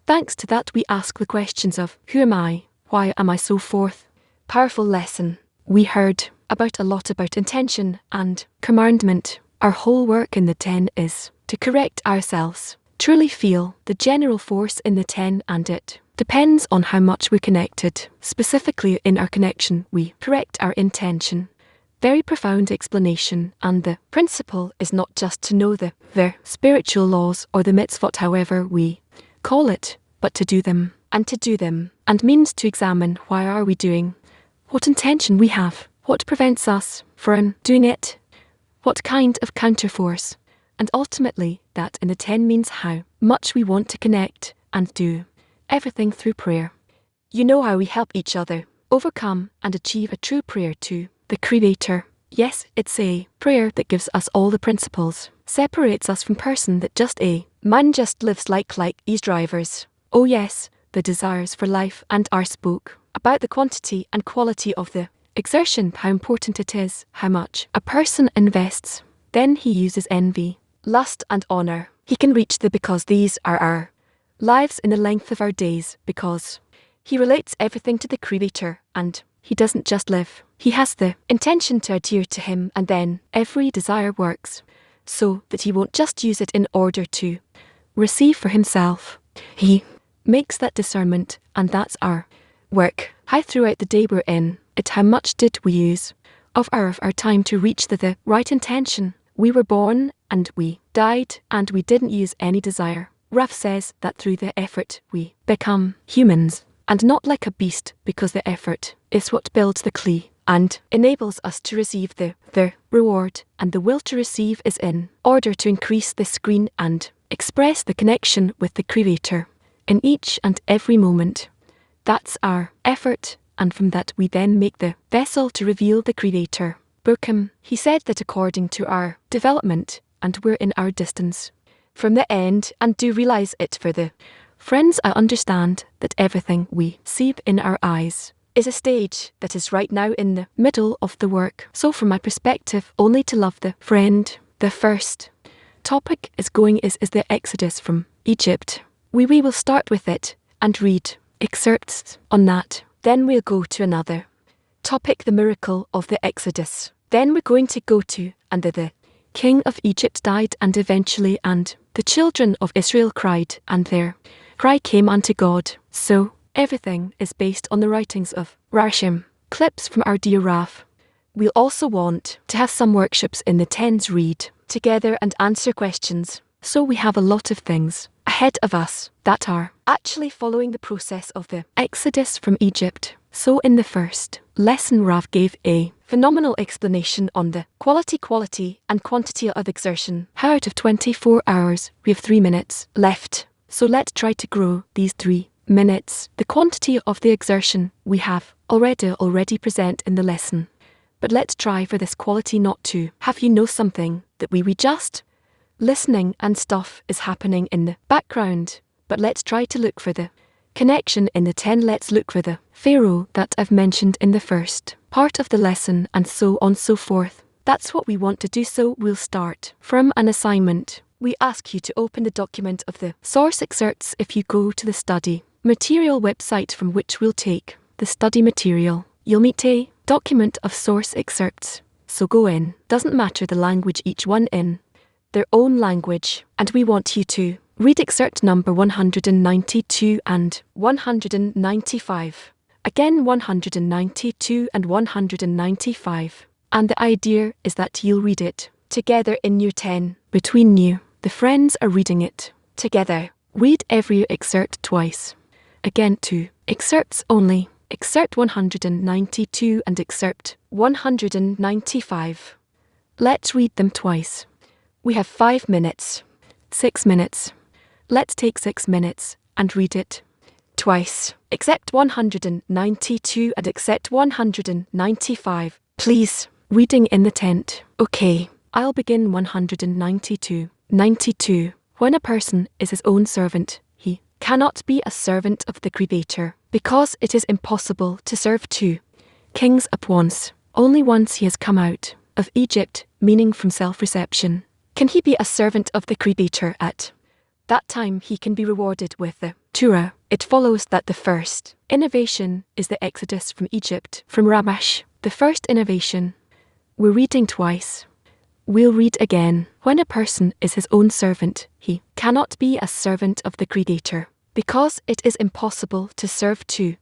thanks to that we ask the questions of who am I, why am I, so forth. Powerful lesson. We heard a lot about intention and commandment. Our whole work in the 10 is to correct ourselves, truly feel the general force in the 10, and it depends on how much we're connected. Specifically in our connection, we correct our intention. Very profound explanation, and the principle is not just to know the spiritual laws or the mitzvot, however we call it, but to do them, and means to examine why are we doing, what intention we have, what prevents us from doing it, what kind of counterforce, and ultimately that in the 10 means how much we want to connect and do everything through prayer. You know how we help each other overcome and achieve a true prayer to the Creator. Yes, it's a prayer that gives us all the principles, separates us from person that just a man just lives like these drivers. Oh yes, the desires for life, and our spoke about the quantity and quality of the exertion, how important it is, how much a person invests. Then he uses envy, lust and honor. He can reach because these are our lives in the length of our days, because he relates everything to the Creator, and he doesn't just live. He has the intention to adhere to him, and then every desire works so that he won't just use it in order to receive for himself. He makes that discernment, and that's our work. How throughout the day we're in it, how much did we use of our time to reach the right intention? We were born, and we died, and we didn't use any desire. Raf says that through the effort we become humans, and not like a beast, because the effort is what builds the clay and enables us to receive the reward, and the will to receive is in order to increase the screen and express the connection with the Creator in each and every moment. That's our effort, and from that we then make the vessel to reveal the Creator. Burkham, he said that according to our development, and we're in our distance from the end, and do realize it for the friends, I understand that everything we see in our eyes is a stage that is right now in the middle of the work. So from my perspective, only to love the friend. The first topic is the Exodus from Egypt. We will start with it and read excerpts on that. Then we'll go to another topic, the miracle of the Exodus. Then we're going to go to, and the king of Egypt died, and eventually, and the children of Israel cried, and their cry came unto God. So everything is based on the writings of Rashim. Clips from our dear Raf. We'll also want to have some workshops in the tens, read together and answer questions. So we have a lot of things ahead of us that are actually following the process of the Exodus from Egypt. So in the first lesson, Rav gave a phenomenal explanation on the quality and quantity of exertion. How out of 24 hours, we have 3 minutes left. So let's try to grow these 3 minutes. The quantity of the exertion we have already present in the lesson. But let's try for this quality not to have something that we just listening and stuff is happening in the background. But let's try to look for the connection in the 10. Let's look for the Pharaoh that I've mentioned in the first part of the lesson, and so on so forth. That's what we want to do. So we'll start from an assignment. We ask you to open the document of the source excerpts if you go to the study material website, from which we'll take the study material. You'll meet a document of source excerpts. So go in. Doesn't matter the language, each one in their own language. And we want you to read excerpt number 192 and 195. Again, 192 and 195. And the idea is that you'll read it together in your 10. Between you, the friends are reading it together. Read every excerpt twice. Again, 2 excerpts only. Excerpt 192 and excerpt 195. Let's read them twice. We have 5 minutes. 6 minutes. Let's take 6 minutes and read it twice. Except 192 and except 195. Please, reading in the tent. Okay, I'll begin 192. 92. When a person is his own servant, he cannot be a servant of the Creator, because it is impossible to serve 2 kings at once. Only once he has come out of Egypt, meaning from self-reception, can he be a servant of the Creator. At that time he can be rewarded with the Torah. It follows that the first innovation is the Exodus from Egypt, from Ramash. The first innovation. We're reading twice. We'll read again. When a person is his own servant, he cannot be a servant of the Creator, because it is impossible to serve 2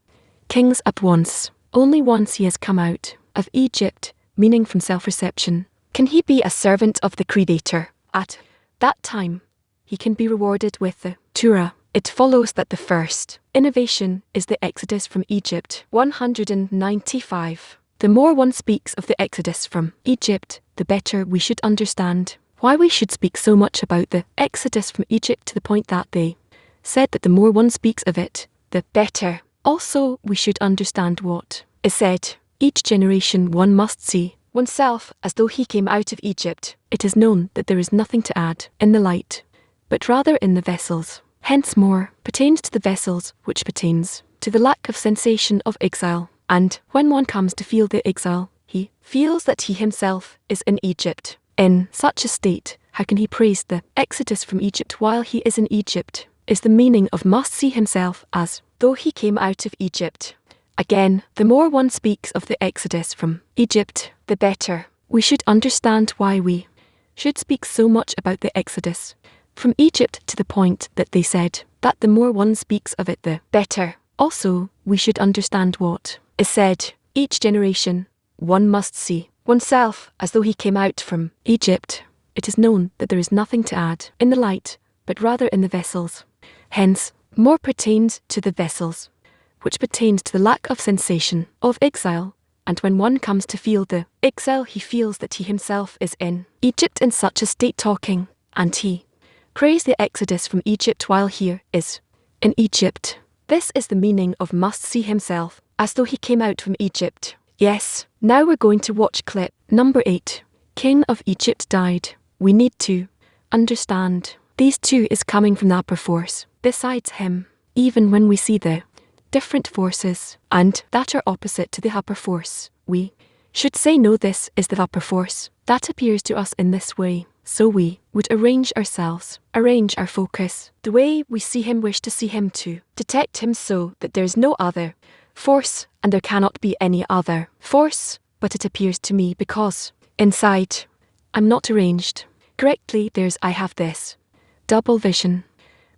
kings at once. Only once he has come out of Egypt, meaning from self-reception, can he be a servant of the Creator. At that time, he can be rewarded with the Torah. It follows that the first innovation is the Exodus from Egypt. 195. The more one speaks of the Exodus from Egypt, the better we should understand why we should speak so much about the Exodus from Egypt, to the point that they said that the more one speaks of it, the better. Also, we should understand what is said. Each generation one must see oneself as though he came out of Egypt. It is known that there is nothing to add in the light, but rather in the vessels. Hence more pertains to the vessels, which pertains to the lack of sensation of exile. And when one comes to feel the exile, he feels that he himself is in Egypt. In such a state, how can he praise the Exodus from Egypt while he is in Egypt? Is the meaning of must see himself as though he came out of Egypt. Again, the more one speaks of the Exodus from Egypt, the better. We should understand why we should speak so much about the Exodus from Egypt, to the point that they said that the more one speaks of it, the better. Also, we should understand what is said. Each generation, one must see oneself as though he came out from Egypt. it is known that there is nothing to add in the light, but rather in the vessels. Hence, more pertains to the vessels, which pertains to the lack of sensation of exile, and when one comes to feel the exile, he feels that he himself is in Egypt in such a state talking, and he prays the exodus from Egypt while he is in Egypt. This is the meaning of must see himself, as though he came out from Egypt. Yes, now we're going to watch clip number 8. King of Egypt died. We need to understand these two is coming from the upper force. Besides him, even when we see the different forces, and that are opposite to the upper force, we should say no, this is the upper force that appears to us in this way. So we would arrange ourselves, arrange our focus, the way we see him, wish to see him, to detect him, so that there is no other force, and there cannot be any other force, but it appears to me because inside I'm not arranged correctly. I have this double vision,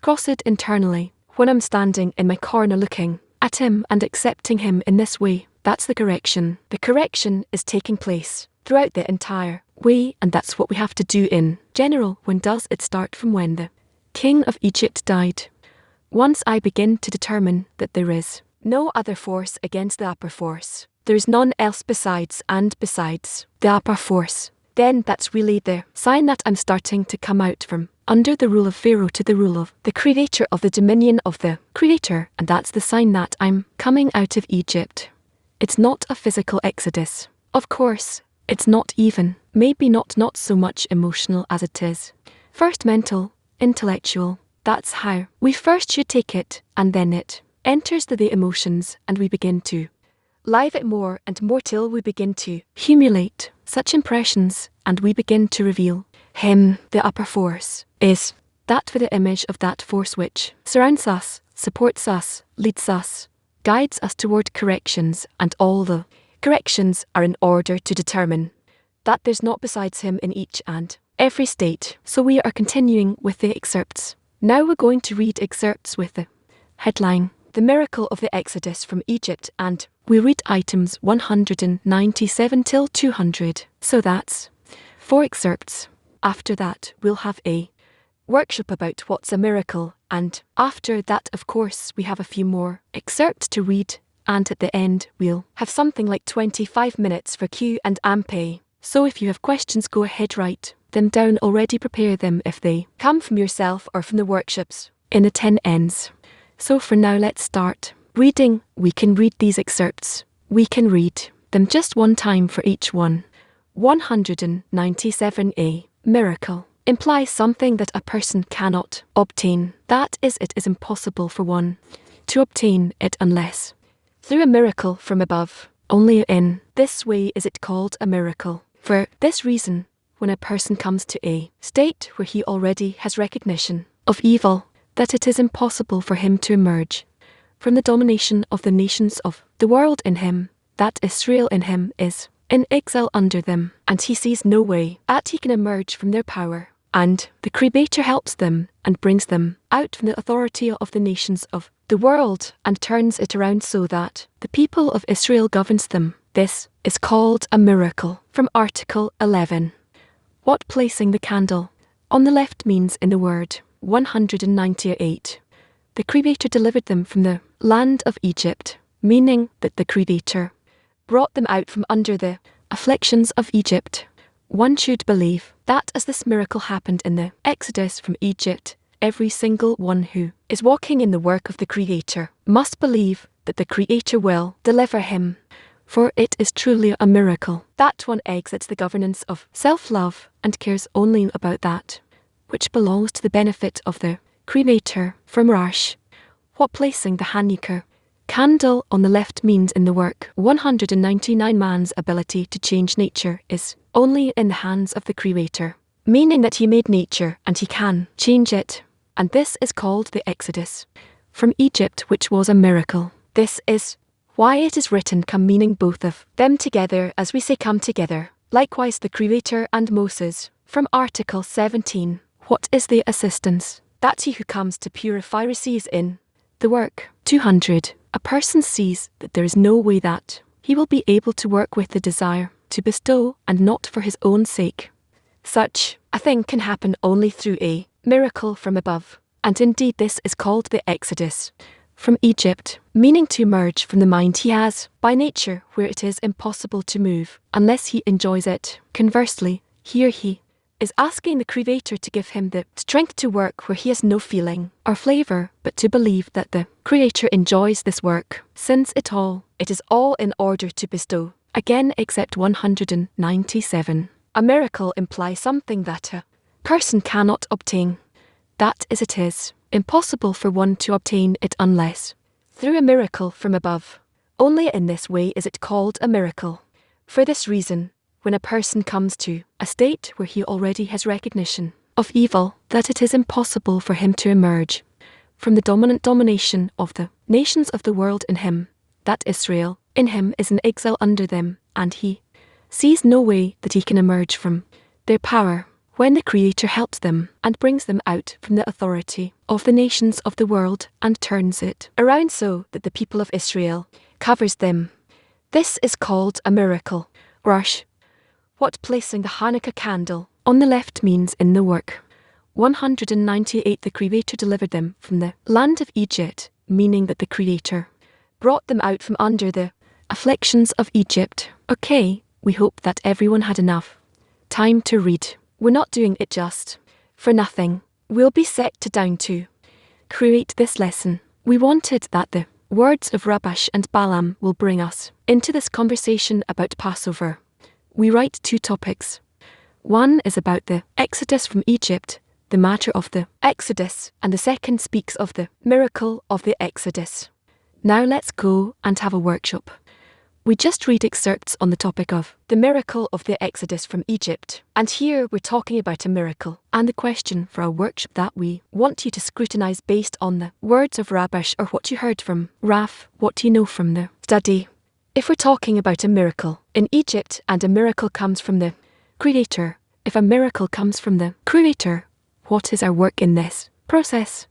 crossed internally, when I'm standing in my corner looking at him and accepting him in this way. That's the correction. The correction is taking place throughout the entire way, and that's what we have to do in general. When does it start? From when the king of Egypt died. Once I begin to determine that there is no other force against the upper force, there is none else besides and besides the upper force, then that's really the sign that I'm starting to come out from under the rule of Pharaoh to the rule of the Creator, of the dominion of the Creator, and that's the sign that I'm coming out of Egypt. It's not a physical exodus. Of course, it's not even, maybe not so much emotional as it is first mental, intellectual. That's how we first should take it, and then it enters the emotions, and we begin to live it more and more till we begin to accumulate such impressions, and we begin to reveal him. The upper force is that for the image of that force which surrounds us, supports us, leads us, guides us toward corrections, and all the corrections are in order to determine that there's not besides him in each and every state. So we are continuing with the excerpts. Now we're going to read excerpts with the headline, The Miracle of the Exodus from Egypt, and we read items 197 till 200. So that's 4 excerpts. After that, we'll have a workshop about what's a miracle, and after that, of course, we have a few more excerpts to read, and at the end, we'll have something like 25 minutes for Q&A. So if you have questions, go ahead, write them down already, prepare them if they come from yourself or from the workshops in the 10 ends. So for now, let's start reading. We can read these excerpts. We can read them just one time for each one. 197a. Miracle implies something that a person cannot obtain. That is, it is impossible for one to obtain it unless through a miracle from above. Only in this way is it called a miracle. For this reason, when a person comes to a state where he already has recognition of evil, that it is impossible for him to emerge from the domination of the nations of the world in him, that Israel in him is in exile under them, and he sees no way that he can emerge from their power, and the Creator helps them and brings them out from the authority of the nations of the world and turns it around so that the people of Israel governs them. This is called a miracle. From Article 11. What placing the candle on the left means in the word. 198. The Creator delivered them from the land of Egypt, meaning that the Creator brought them out from under the afflictions of Egypt. One should believe that as this miracle happened in the Exodus from Egypt, every single one who is walking in the work of the Creator must believe that the Creator will deliver him. For it is truly a miracle that one exits the governance of self-love and cares only about that which belongs to the benefit of the Creator. From Rash. What placing the Hanukkah candle on the left means in the work 199. Man's ability to change nature is only in the hands of the Creator, meaning that he made nature and he can change it, and this is called the Exodus from Egypt, which was a miracle. This is why it is written come, meaning both of them together, as we say come together. Likewise the Creator and Moses. From Article 17. What is the assistance that he who comes to purify receives in the work? 200. A person sees that there is no way that he will be able to work with the desire to bestow, and not for his own sake. Such a thing can happen only through a miracle from above. And indeed this is called the Exodus from Egypt, meaning to emerge from the mind he has by nature, where it is impossible to move unless he enjoys it. Conversely, here he is asking the Creator to give him the strength to work where he has no feeling or flavour, but to believe that the Creator enjoys this work, since it is all in order to bestow. Again, except 197. A miracle implies something that a person cannot obtain. That is, it is impossible for one to obtain it unless through a miracle from above. Only in this way is it called a miracle. For this reason, when a person comes to a state where he already has recognition of evil, that it is impossible for him to emerge from the dominant domination of the nations of the world in him, that Israel in him is in exile under them, and he sees no way that he can emerge from their power, when the Creator helps them and brings them out from the authority of the nations of the world and turns it around so that the people of Israel covers them. This is called a miracle. Rush. What placing the Hanukkah candle on the left means in the work. 198. The Creator delivered them from the land of Egypt, meaning that the Creator brought them out from under the afflictions of Egypt. Okay, we hope that everyone had enough time to read. We're not doing it just for nothing. We'll be set to down to create this lesson. We wanted that the words of Rabash and Balaam will bring us into this conversation about Passover. We write 2 topics. One is about the Exodus from Egypt, the matter of the Exodus, and the second speaks of the miracle of the Exodus. Now let's go and have a workshop. We just read excerpts on the topic of the miracle of the Exodus from Egypt. And here we're talking about a miracle. And the question for our workshop that we want you to scrutinise based on the words of Rabash or what you heard from Raf, what you know from the study. If we're talking about a miracle in Egypt and a miracle comes from the Creator, if a miracle comes from the Creator, what is our work in this process?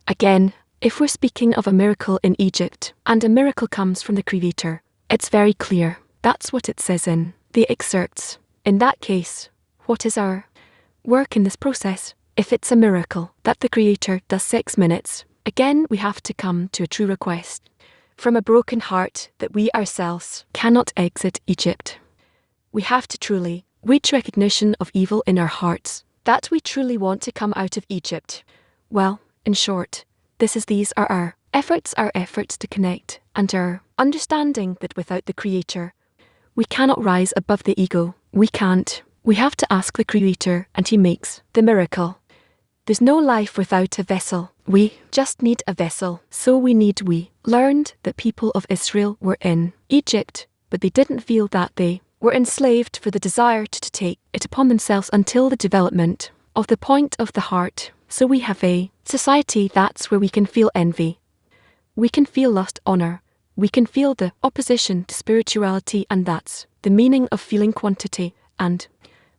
Again, if we're speaking of a miracle in Egypt and a miracle comes from the Creator, it's very clear. That's what it says in the excerpts. In that case, what is our work in this process? If it's a miracle that the Creator does 6 minutes, again we have to come to a true request from a broken heart that we ourselves cannot exit Egypt. We have to truly reach recognition of evil in our hearts, that we truly want to come out of Egypt. Well, in short, these are our efforts to connect, and our understanding that without the Creator, we cannot rise above the ego. We can't. We have to ask the Creator, and He makes the miracle. There's no life without a vessel. We just need a vessel. So we learned that people of Israel were in Egypt, but they didn't feel that they were enslaved for the desire to take it upon themselves until the development of the point of the heart. So we have a society that's where we can feel envy. We can feel lust, honor. We can feel the opposition to spirituality, and that's the meaning of feeling quantity and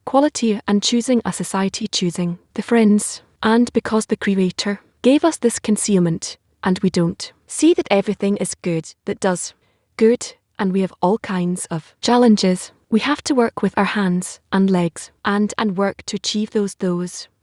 quality and choosing a society, choosing the friends. And because the Creator gave us this concealment, and we don't see that everything is good that does good, and we have all kinds of challenges, we have to work with our hands and legs and work to achieve those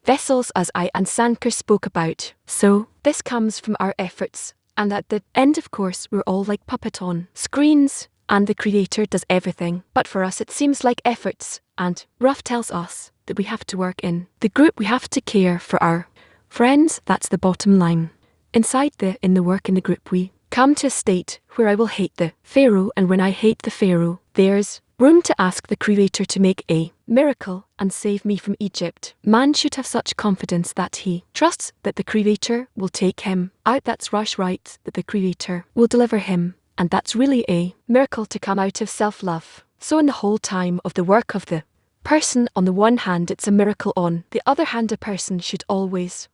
vessels as I and Sanker spoke about. So this comes from our efforts. And at the end, of course, we're all like puppet on screens, and the Creator does everything. But for us, it seems like efforts, and Ruff tells us that we have to work in the group. We have to care for our friends. That's the bottom line. In the work in the group, we come to a state where I will hate the Pharaoh, and when I hate the Pharaoh, there's room to ask the Creator to make a miracle and save me from Egypt. Man should have such confidence that he trusts that the Creator will take him out. That's Rush writes that the Creator will deliver him, and that's really a miracle to come out of self-love. So in the whole time of the work of the person, on the one hand it's a miracle, on the other hand a person should always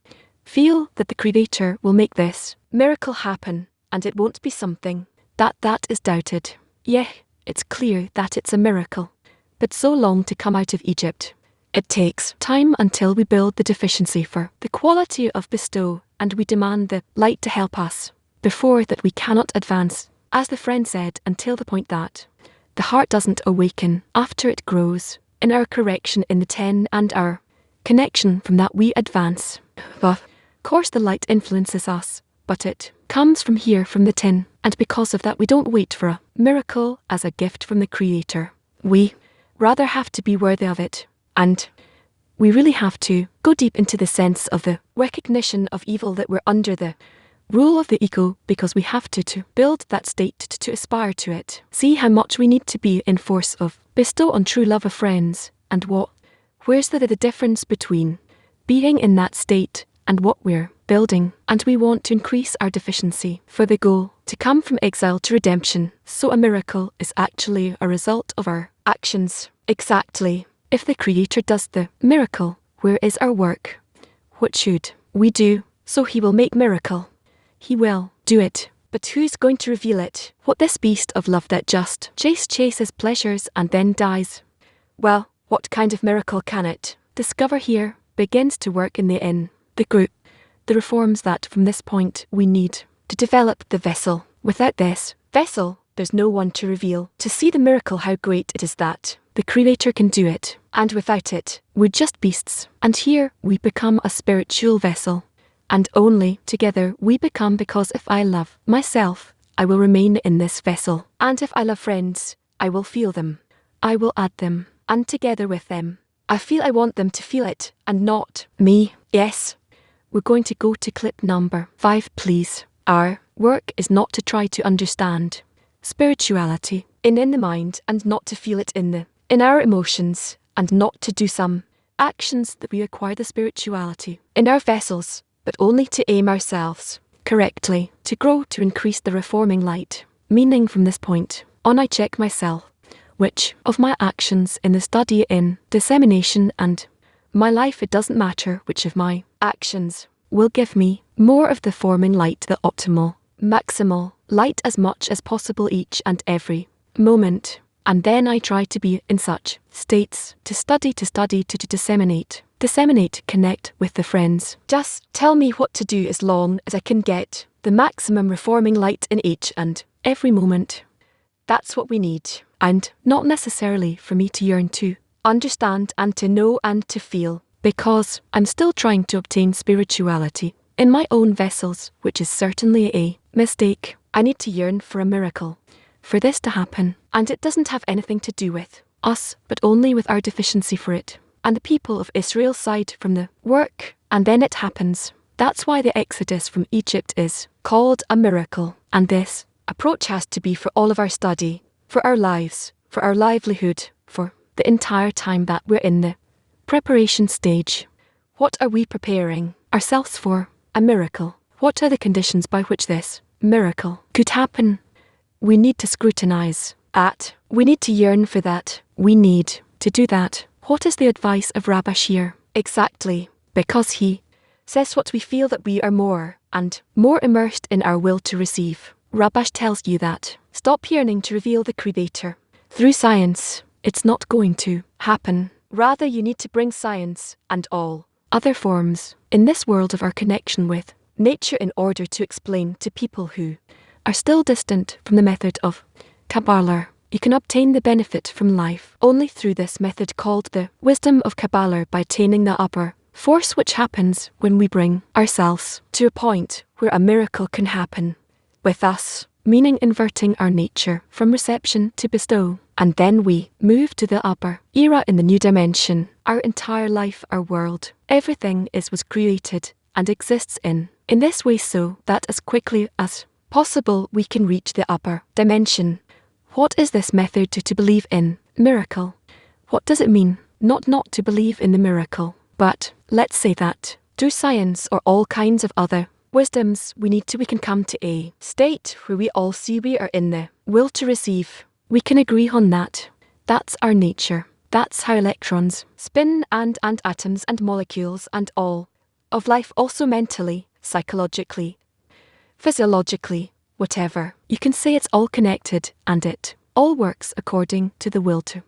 feel that the Creator will make this miracle happen, and it won't be something that is doubted. Yeah, it's clear that it's a miracle. But so long to come out of Egypt. It takes time until we build the deficiency for the quality of bestow, and we demand the light to help us. Before that we cannot advance, as the friend said, until the point that the heart doesn't awaken. After it grows, in our correction in the 10 and our connection from that we advance. Of course the light influences us, but it comes from here, from the 10, and because of that we don't wait for a miracle as a gift from the Creator. We rather have to be worthy of it, and we really have to go deep into the sense of the recognition of evil, that we're under the rule of the ego, because we have to build that state, to aspire to it. See how much we need to be in force of bestow on true love of friends, and where's the difference between being in that state and what we're building, and we want to increase our deficiency for the goal to come from exile to redemption. So a miracle is actually a result of our actions. Exactly. If the Creator does the miracle, where is our work? What should we do? So He will make miracle. He will do it. But who's going to reveal it? What this beast of love that just chases pleasures and then dies? Well, what kind of miracle can it discover here begins to work in the group, the reforms that from this point we need to develop the vessel. Without this vessel, there's no one to reveal, to see the miracle, how great it is that the Creator can do it. And without it, we're just beasts. And here we become a spiritual vessel. And only together we become, because if I love myself, I will remain in this vessel. And if I love friends, I will feel them. I will add them. And together with them, I feel I want them to feel it, and not me. Yes. We're going to go to clip number 5, please. Our work is not to try to understand spirituality in the mind, and not to feel it in our emotions, and not to do some actions that we acquire the spirituality in our vessels, but only to aim ourselves correctly, to grow, to increase the reforming light. Meaning from this point on, I check myself, which of my actions in the study, in dissemination, and my life, it doesn't matter which of my actions will give me more of the forming light, the optimal, maximal light, as much as possible each and every moment. And then I try to be in such states to study, to disseminate, connect with the friends. Just tell me what to do as long as I can get the maximum reforming light in each and every moment. That's what we need, and not necessarily for me to yearn to understand and to know and to feel, because I'm still trying to obtain spirituality in my own vessels, which is certainly a mistake. I need to yearn for a miracle, for this to happen, and it doesn't have anything to do with us, but only with our deficiency for it, and the people of Israel's side from the work, and then it happens. That's why the exodus from Egypt is called a miracle, and this approach has to be for all of our study, for our lives, for our livelihood, for the entire time that we're in the preparation stage. What are we preparing ourselves for? A miracle. What are the conditions by which this miracle could happen? We need to scrutinize at. We need to yearn for that. We need to do that. What is the advice of Rabash here? Exactly, because he says what we feel, that we are more and more immersed in our will to receive. Rabash tells you that stop yearning to reveal the Creator through science. It's not going to happen. Rather, you need to bring science and all other forms in this world of our connection with nature in order to explain to people who are still distant from the method of Kabbalah. You can obtain the benefit from life only through this method called the wisdom of Kabbalah, by attaining the upper force, which happens when we bring ourselves to a point where a miracle can happen with us, meaning inverting our nature from reception to bestow. And then we move to the upper era in the new dimension. Our entire life, our world, everything was created and exists in this way, so that as quickly as possible we can reach the upper dimension. What is this method to believe in miracle? What does it mean not to believe in the miracle? But let's say that through science or all kinds of other wisdoms, we can come to a state where we all see we are in the will to receive. We can agree on that. That's our nature. That's how electrons spin, and atoms and molecules and all of life, also mentally, psychologically, physiologically, whatever. You can say it's all connected, and it all works according to the will to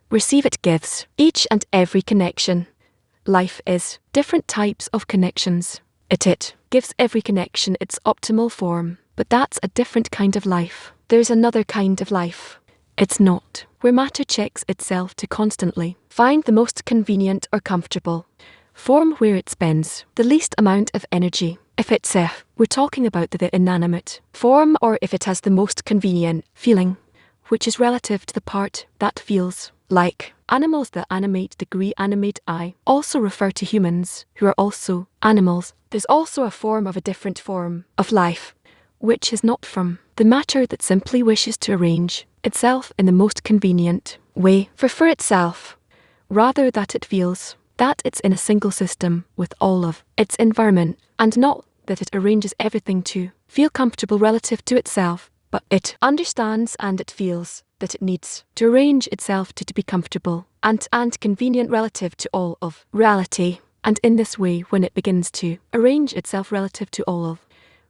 receive. It gives each and every connection. Life is different types of connections. It gives every connection its optimal form, but that's a different kind of life. There's another kind of life. It's not where matter checks itself to constantly find the most convenient or comfortable form where it spends the least amount of energy. If it's we're talking about the inanimate form, or if it has the most convenient feeling, which is relative to the part that feels like. Animals that animate degree animate I also refer to humans, who are also animals. There's also a form of a different form of life, which is not from the matter that simply wishes to arrange itself in the most convenient way for itself, rather that it feels that it's in a single system with all of its environment, and not that it arranges everything to feel comfortable relative to itself, but it understands and it feels that it needs to arrange itself to be comfortable and convenient relative to all of reality. And in this way, when it begins to arrange itself relative to all of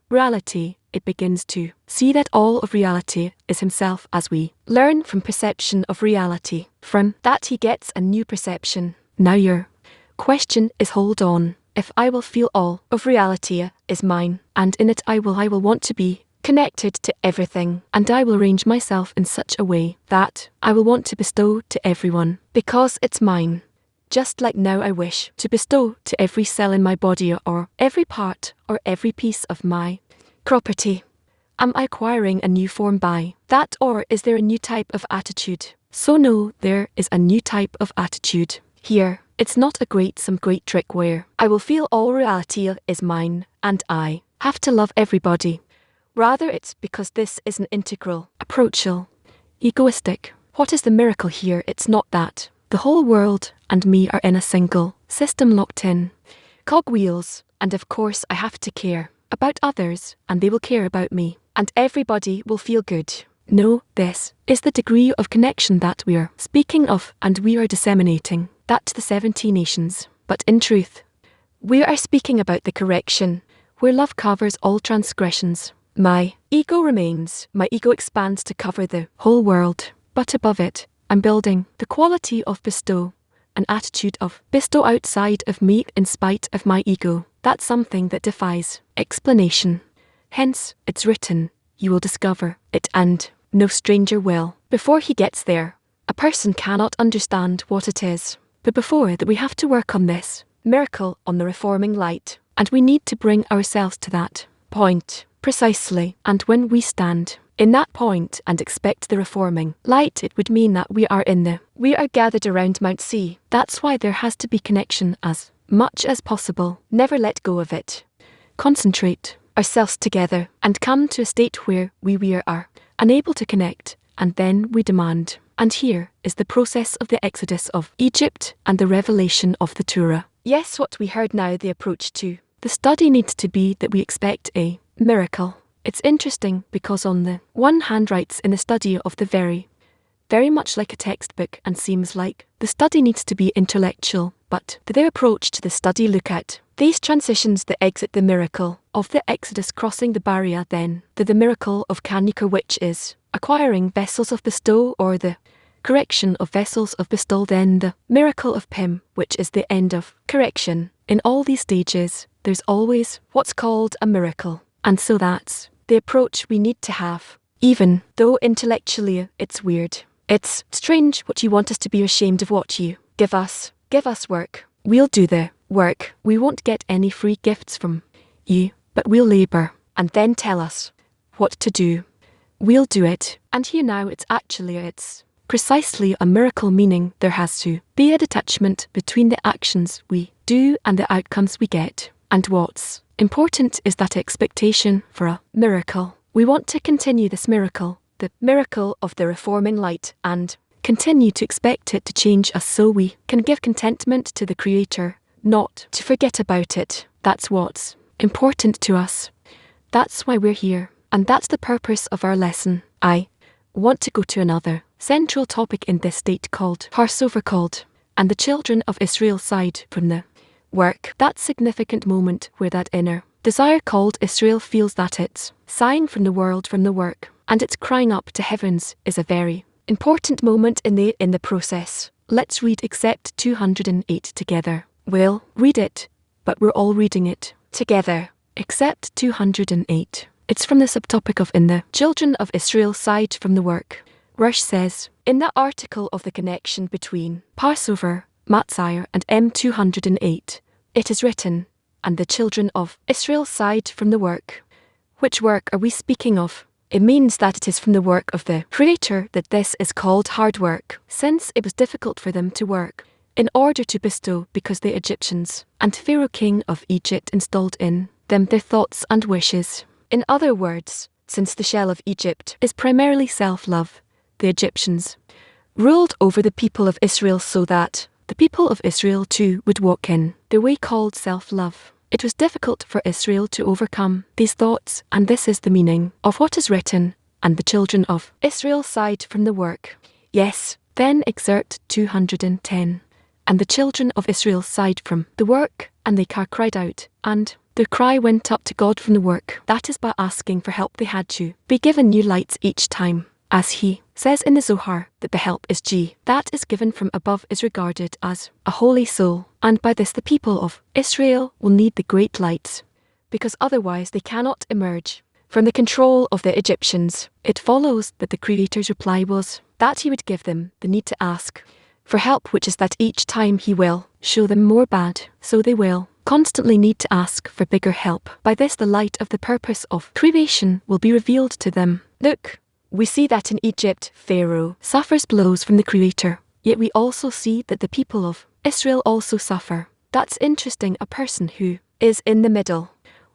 reality, it begins to see that all of reality is himself, as we learn from perception of reality. From that he gets a new perception. Now your question is, hold on, if I will feel all of reality is mine, and in it I will want to be connected to everything, and I will arrange myself in such a way that I will want to bestow to everyone, because it's mine. Just like now I wish to bestow to every cell in my body, or every part, or every piece of my property. Am I acquiring a new form by that, or is there a new type of attitude? So no, there is a new type of attitude. Here, it's not some great trick where I will feel all reality is mine, and I have to love everybody. Rather, it's because this is an integral, approachal, egoistic. What is the miracle here? It's not that the whole world and me are in a single system locked in cogwheels, and of course I have to care about others, and they will care about me, and everybody will feel good. No, this is the degree of connection that we are speaking of, and we are disseminating that to the 70 nations. But in truth, we are speaking about the correction, where love covers all transgressions. My ego remains, my ego expands to cover the whole world, but above it, I'm building the quality of bestow, an attitude of bestow outside of me in spite of my ego. That's something that defies explanation. Hence, it's written, you will discover it, and no stranger will. Before he gets there, a person cannot understand what it is. But before that, we have to work on this miracle, on the reforming light, and we need to bring ourselves to that point precisely. And when we stand in that point and expect the reforming light, it would mean that we are gathered around Mount C. That's why there has to be connection as much as possible. Never let go of it. Concentrate ourselves together and come to a state where we are unable to connect, and then we demand. And here is the process of the exodus of Egypt and the revelation of the Torah. Yes, what we heard now, the approach to the study needs to be that we expect a miracle. It's interesting because on the one hand writes in the study of the very much like a textbook, and seems like the study needs to be intellectual, but their approach to the study look at these transitions that exit the miracle of the exodus, crossing the barrier, then the miracle of Kanukah, which is acquiring vessels of bestow, or the correction of vessels of bestowal, then the miracle of Pim, which is the end of correction. In all these stages, there's always what's called a miracle. And so that's the approach we need to have. Even though intellectually it's weird, it's strange what you want us to be ashamed of what you give us. Give us work. We'll do the work. We won't get any free gifts from you, but we'll labour, and then tell us what to do. We'll do it. And here now it's precisely a miracle, meaning there has to be a detachment between the actions we do and the outcomes we get. And what's important is that expectation for a miracle. We want to continue this miracle, the miracle of the reforming light, and continue to expect it to change us so we can give contentment to the Creator, not to forget about it. That's what's important to us. That's why we're here, and that's the purpose of our lesson. I want to go to another central topic in this state called Passover, and the children of Israel side from the work. That significant moment where that inner desire called Israel feels that it's sighing from the world, from the work, and it's crying up to heavens, is a very important moment in the process. Let's read except 208 together. We'll read it, but we're all reading it together. Except 208. It's from the subtopic of in the children of Israel side from the work. Rush says, in that article of the connection between Passover, Matzah and M208, it is written, and the children of Israel sighed from the work. Which work are we speaking of? It means that it is from the work of the Creator that this is called hard work, since it was difficult for them to work, in order to bestow, because the Egyptians and Pharaoh king of Egypt installed in them their thoughts and wishes. In other words, since the shell of Egypt is primarily self-love, the Egyptians ruled over the people of Israel so that the people of Israel too would walk in the way called self-love. It was difficult for Israel to overcome these thoughts, and this is the meaning of what is written, and the children of Israel sighed from the work. Yes, then exert 210. And the children of Israel sighed from the work, and they cried out, and their cry went up to God from the work. That is by asking for help they had to be given new lights each time. As he says in the Zohar, that the help is G, that is given from above is regarded as a holy soul, and by this the people of Israel will need the great lights, because otherwise they cannot emerge from the control of the Egyptians. It follows that the Creator's reply was that he would give them the need to ask for help, which is that each time he will show them more bad, so they will constantly need to ask for bigger help. By this the light of the purpose of creation will be revealed to them. Look, we see that in Egypt, Pharaoh suffers blows from the Creator, yet we also see that the people of Israel also suffer. That's interesting, a person who is in the middle.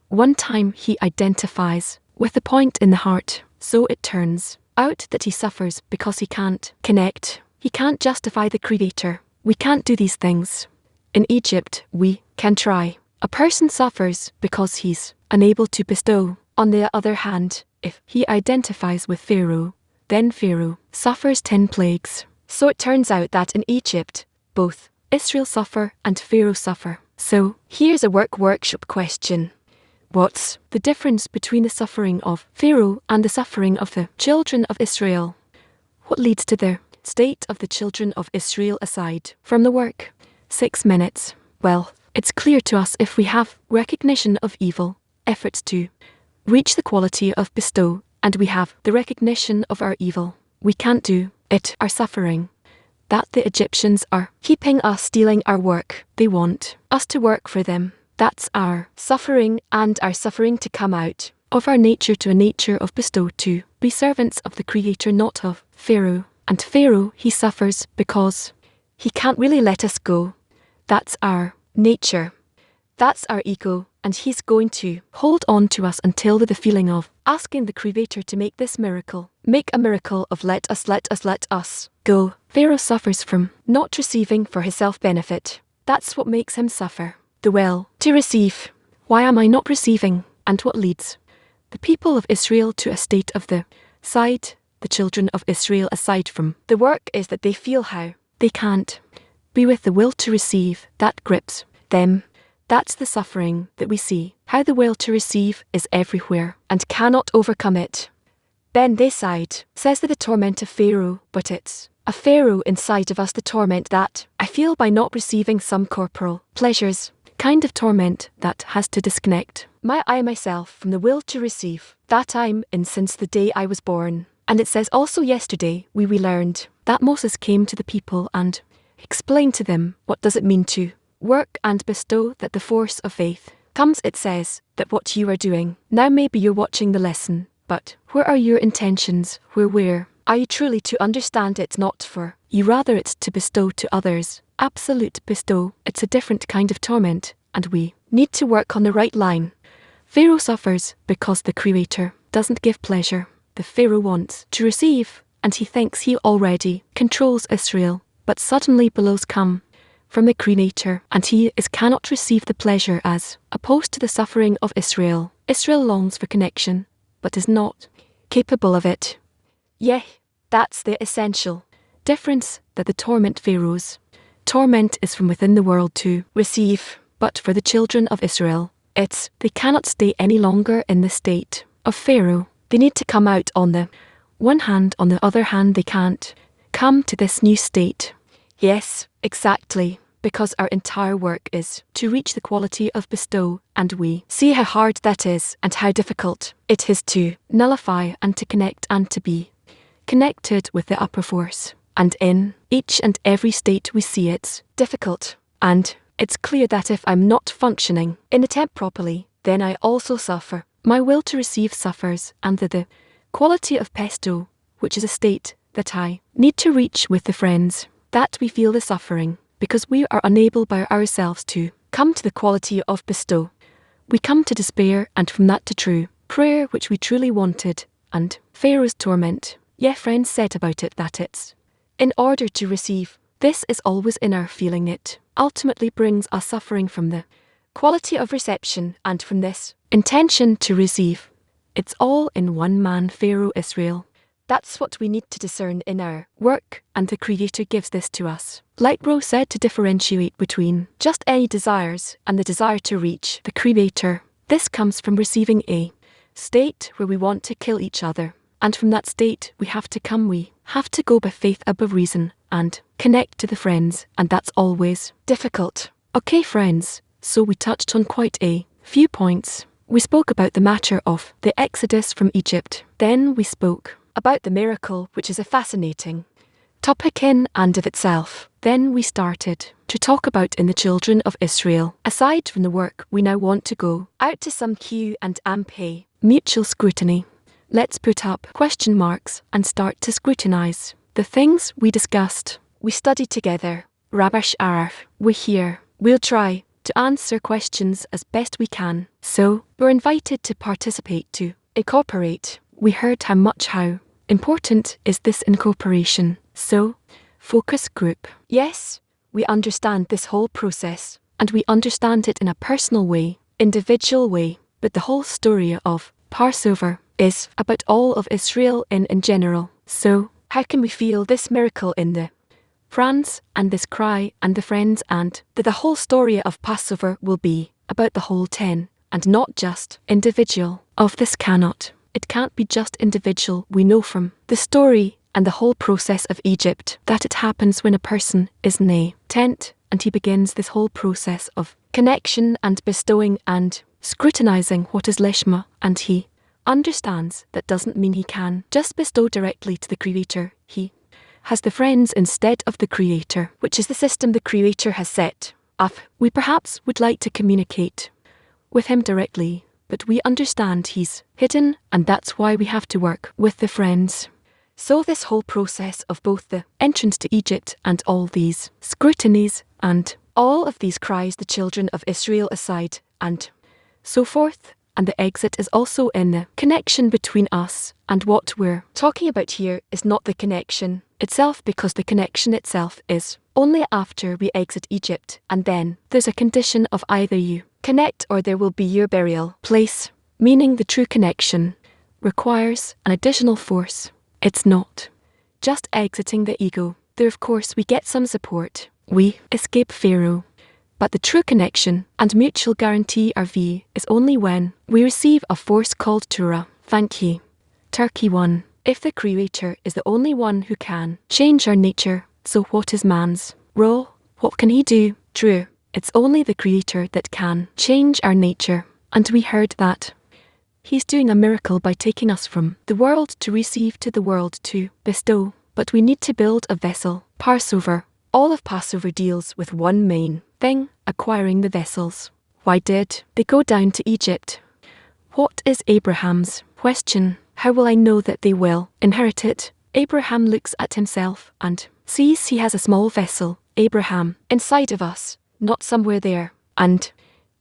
One time he identifies with the point in the heart, so it turns out that he suffers because he can't connect. He can't justify the Creator. We can't do these things. In Egypt, we can try. A person suffers because he's unable to bestow. On the other hand, if he identifies with Pharaoh, then Pharaoh suffers 10 plagues. So it turns out that in Egypt, both Israel suffer and Pharaoh suffer. So here's a workshop question. What's the difference between the suffering of Pharaoh and the suffering of the children of Israel? What leads to the state of the children of Israel aside from the work? 6 minutes. Well, it's clear to us if we have recognition of evil, efforts to reach the quality of bestow, and we have the recognition of our evil. We can't do it, our suffering. That the Egyptians are keeping us stealing our work. They want us to work for them. That's our suffering, and our suffering to come out of our nature to a nature of bestow, to be servants of the Creator, not of Pharaoh. And Pharaoh, he suffers because he can't really let us go. That's our nature. That's our ego, and he's going to hold on to us until with the feeling of asking the Creator to make this miracle. Make a miracle of let us go. Pharaoh suffers from not receiving for his self-benefit. That's what makes him suffer. The will to receive. Why am I not receiving? And what leads the people of Israel to a state of the children of Israel aside from the work is that they feel how they can't be with the will to receive that grips them. That's the suffering that we see, how the will to receive is everywhere and cannot overcome it. Then they sighed, says that the torment of Pharaoh, but it's a Pharaoh inside of us, the torment that I feel by not receiving some corporal pleasures, kind of torment that has to disconnect I myself from the will to receive that I'm in since the day I was born. And it says also yesterday we learned that Moses came to the people and explained to them what does it mean to work and bestow, that the force of faith comes. It says that what you are doing now, maybe you're watching the lesson, but where are your intentions? Where are you truly to understand it's not for you, rather it's to bestow to others. Absolute bestow. It's a different kind of torment, and we need to work on the right line. Pharaoh suffers because the Creator doesn't give pleasure. The Pharaoh wants to receive, and he thinks he already controls Israel, but suddenly blows come from the Creator, and he cannot receive the pleasure as opposed to the suffering of Israel. Israel longs for connection, but is not capable of it. Yeah, that's the essential difference, that the torment Pharaoh's torment is from within the world to receive, but for the children of Israel, they cannot stay any longer in the state of Pharaoh. They need to come out on the one hand, on the other hand they can't come to this new state. Yes, exactly, because our entire work is to reach the quality of bestow, and we see how hard that is and how difficult it is to nullify and to connect and to be connected with the upper force. And in each and every state we see it's difficult. And it's clear that if I'm not functioning in the temp properly, then I also suffer. My will to receive suffers, and the quality of pesto, which is a state that I need to reach with the friends, that we feel the suffering, because we are unable by ourselves to come to the quality of bestow. We come to despair, and from that to true prayer which we truly wanted, and Pharaoh's torment. Friends said about it that it's in order to receive. This is always in our feeling. It ultimately brings us suffering from the quality of reception, and from this intention to receive. It's all in one man, Pharaoh Israel. That's what we need to discern in our work, and the Creator gives this to us. Laitman said to differentiate between just any desires and the desire to reach the Creator. This comes from receiving a state where we want to kill each other, and from that state we have to go by faith above reason and connect to the friends, and that's always difficult. Okay friends, so we touched on quite a few points. We spoke about the matter of the exodus from Egypt. Then we spoke about the miracle, which is a fascinating topic in and of itself. Then we started to talk about in the children of Israel. Aside from the work, we now want to go out to some Q and pay mutual scrutiny. Let's put up question marks and start to scrutinize the things we discussed. We studied together. Rabash Araf, we're here. We'll try to answer questions as best we can. So, we're invited to participate, to incorporate. We heard how important is this incorporation. So, focus group. Yes, we understand this whole process, and we understand it in a personal way, individual way, but the whole story of Passover is about all of Israel in general. So, how can we feel this miracle in the France and this cry and the friends, and that the whole story of Passover will be about the whole 10 and not just individual of this it can't be just individual. We know from the story and the whole process of Egypt that it happens when a person is in a tent and he begins this whole process of connection and bestowing and scrutinizing what is Lishma, and he understands that doesn't mean he can just bestow directly to the Creator. He has the friends instead of the Creator, which is the system the Creator has set up. We perhaps would like to communicate with him directly, but we understand he's hidden, and that's why we have to work with the friends. So this whole process of both the entrance to Egypt and all these scrutinies and all of these cries the children of Israel aside and so forth, and the exit is also in the connection between us, and what we're talking about here is not the connection itself, because the connection itself is only after we exit Egypt, and then there's a condition of either you connect or there will be your burial place, meaning the true connection requires an additional force. It's not just exiting the ego. There of course we get some support. We escape Pharaoh. But the true connection and mutual guarantee RV is only when we receive a force called Torah. Thank you. Turkey 1. If the Creator is the only one who can change our nature, so what is man's role? What can he do? True. It's only the Creator that can change our nature. And we heard that he's doing a miracle by taking us from the world to receive to the world to bestow. But we need to build a vessel. Passover. All of Passover deals with one main thing, acquiring the vessels. Why did they go down to Egypt? What is Abraham's question? How will I know that they will inherit it? Abraham looks at himself and sees he has a small vessel, Abraham, inside of us, not somewhere there. And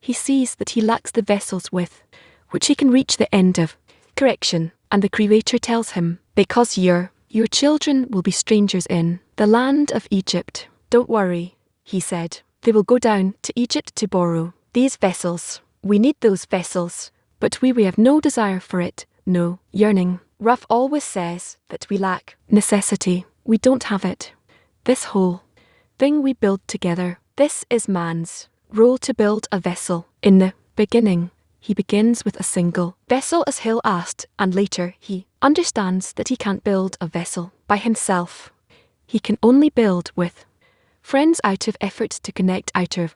he sees that he lacks the vessels with which he can reach the end of correction. And the Creator tells him, because your children will be strangers in the land of Egypt. Don't worry, he said. They will go down to Egypt to borrow these vessels. We need those vessels, but we have no desire for it, no yearning. Ruff always says that we lack necessity. We don't have it. This whole thing we build together, this is man's role to build a vessel. In the beginning, he begins with a single vessel as Hill asked, and later he understands that he can't build a vessel by himself. He can only build with friends out of effort to connect, out of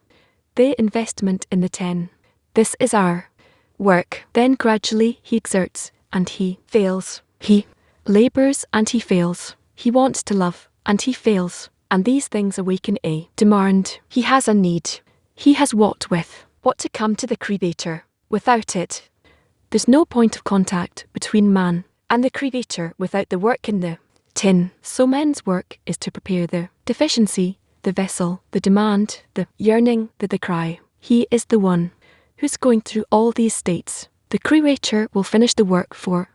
the investment in the 10. This is our work. Then gradually he exerts and he fails. He labors and he fails. He wants to love and he fails. And these things awaken a demand. He has a need. He has what to come to the Creator. Without it, there's no point of contact between man and the Creator without the work in the tin. So man's work is to prepare the deficiency, the vessel, the demand, the yearning, the cry. He is the one who's going through all these states. The Creator will finish the work for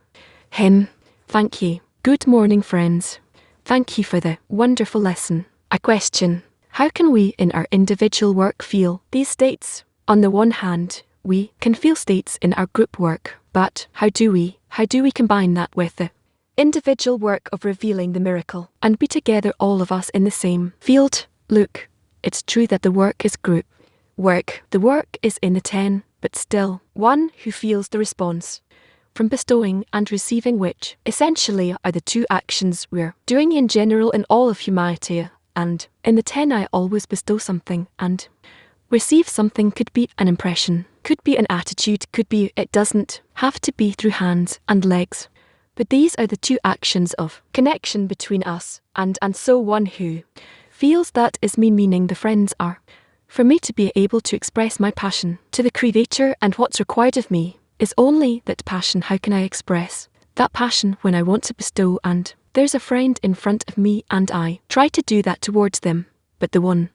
him. Thank you. Good morning, friends. Thank you for the wonderful lesson. A question. How can we in our individual work feel these states? On the one hand, we can feel states in our group work, but how do we combine that with the individual work of revealing the miracle and be together all of us in the same field? Look, it's true that the work is group work. The work is in the 10, but still, one who feels the response from bestowing and receiving, which essentially are the two actions we're doing in general in all of humanity. And in the 10 I always bestow something and receive something. Could be an impression, could be an attitude, could be it doesn't have to be through hands and legs. But these are the two actions of connection between us and so one who feels that is me, meaning the friends are for me to be able to express my passion to the Creator, and what's required of me is only that passion. How can I express that passion when I want to bestow and there's a friend in front of me and I try to do that towards them, but the one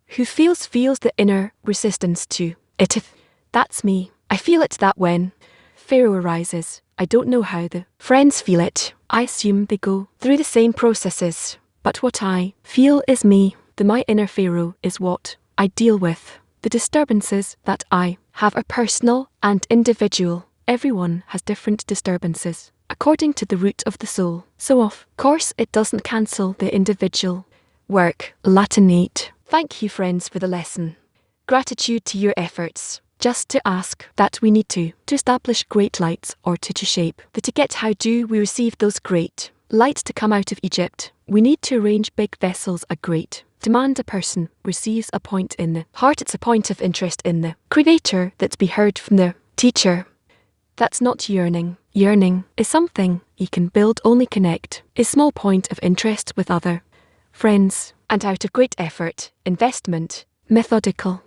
who feels the inner resistance to it. If that's me, I feel it that when Pharaoh arises, I don't know how the friends feel it. I assume they go through the same processes, but what I feel is me. My inner Pharaoh is what I deal with. The disturbances that I have are personal and individual. Everyone has different disturbances according to the root of the soul. So of course it doesn't cancel the individual work. Latin 8. Thank you, friends, for the lesson. Gratitude to your efforts. Just to ask that we need to establish great lights or to shape to get. How do we receive those great lights to come out of Egypt? We need to arrange big vessels. A great demand. A person receives a point in the heart. It's a point of interest in the Creator that's be heard from the teacher. That's not yearning. Yearning is something you can build, only connect. A small point of interest with other friends, and out of great effort, investment, methodical